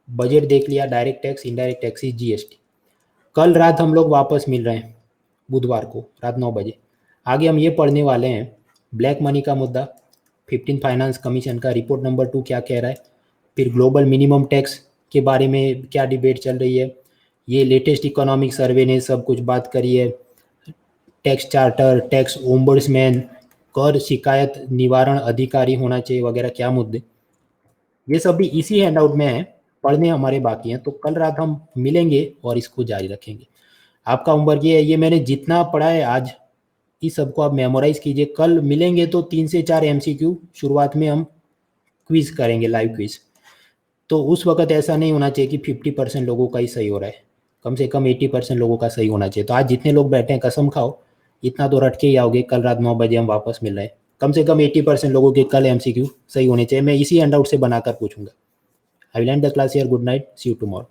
बजट देख लिया, direct tax, indirect taxes, GST. कल रात हम लोग वापस मिल रहे हैं, बुधवार को रात 9 बजे। आगे हम ये पढ़ने वाले हैं ब्लैक मनी का मुद्दा, 15 फाइनेंस कमीशन का रिपोर्ट नंबर 2 क्या कह रहा है, फिर ग्लोबल मिनिमम टैक्स के बारे में क्या डिबेट चल रही है, ये लेटेस्ट इकोनॉमिक सर्वे ने सब कुछ बात करी है, टैक्स चार्टर, टैक्स ओम्बड्समैन, कर शिकायत निवारण अधिकारी होना चाहिए वगैरह, क्या मुद्दे, ये सब भी इसी हैंडआउट में है, पढ़ने हमारे बाकी हैं। तो कल रात हम मिलेंगे और इसको जारी रखेंगे। आपका होमवर्क ये है, ये मैंने जितना पढ़ा है आज, इस सबको आप मेमोराइज कीजिए। कल मिलेंगे तो 3 से 4 एमसीक्यू शुरुआत में हम क्विज करेंगे, लाइव क्विज। तो उस वक्त ऐसा नहीं होना चाहिए कि 50% लोगों का ही सही हो रहा है, कम से कम 80% लोगों का सही होना चाहिए। तो आज जितने लोग बैठे हैं, कसम खाओ इतना तो रट के ही आओगे, कल रात 9 बजे हम वापस मिल रहे हैं। कम से कम 80% लोगों के कल एमसीक्यू सही होने चाहिए, मैं इसी हैंडआउट से बनाकर पूछूंगा। I will end the class here, good night, see you tomorrow.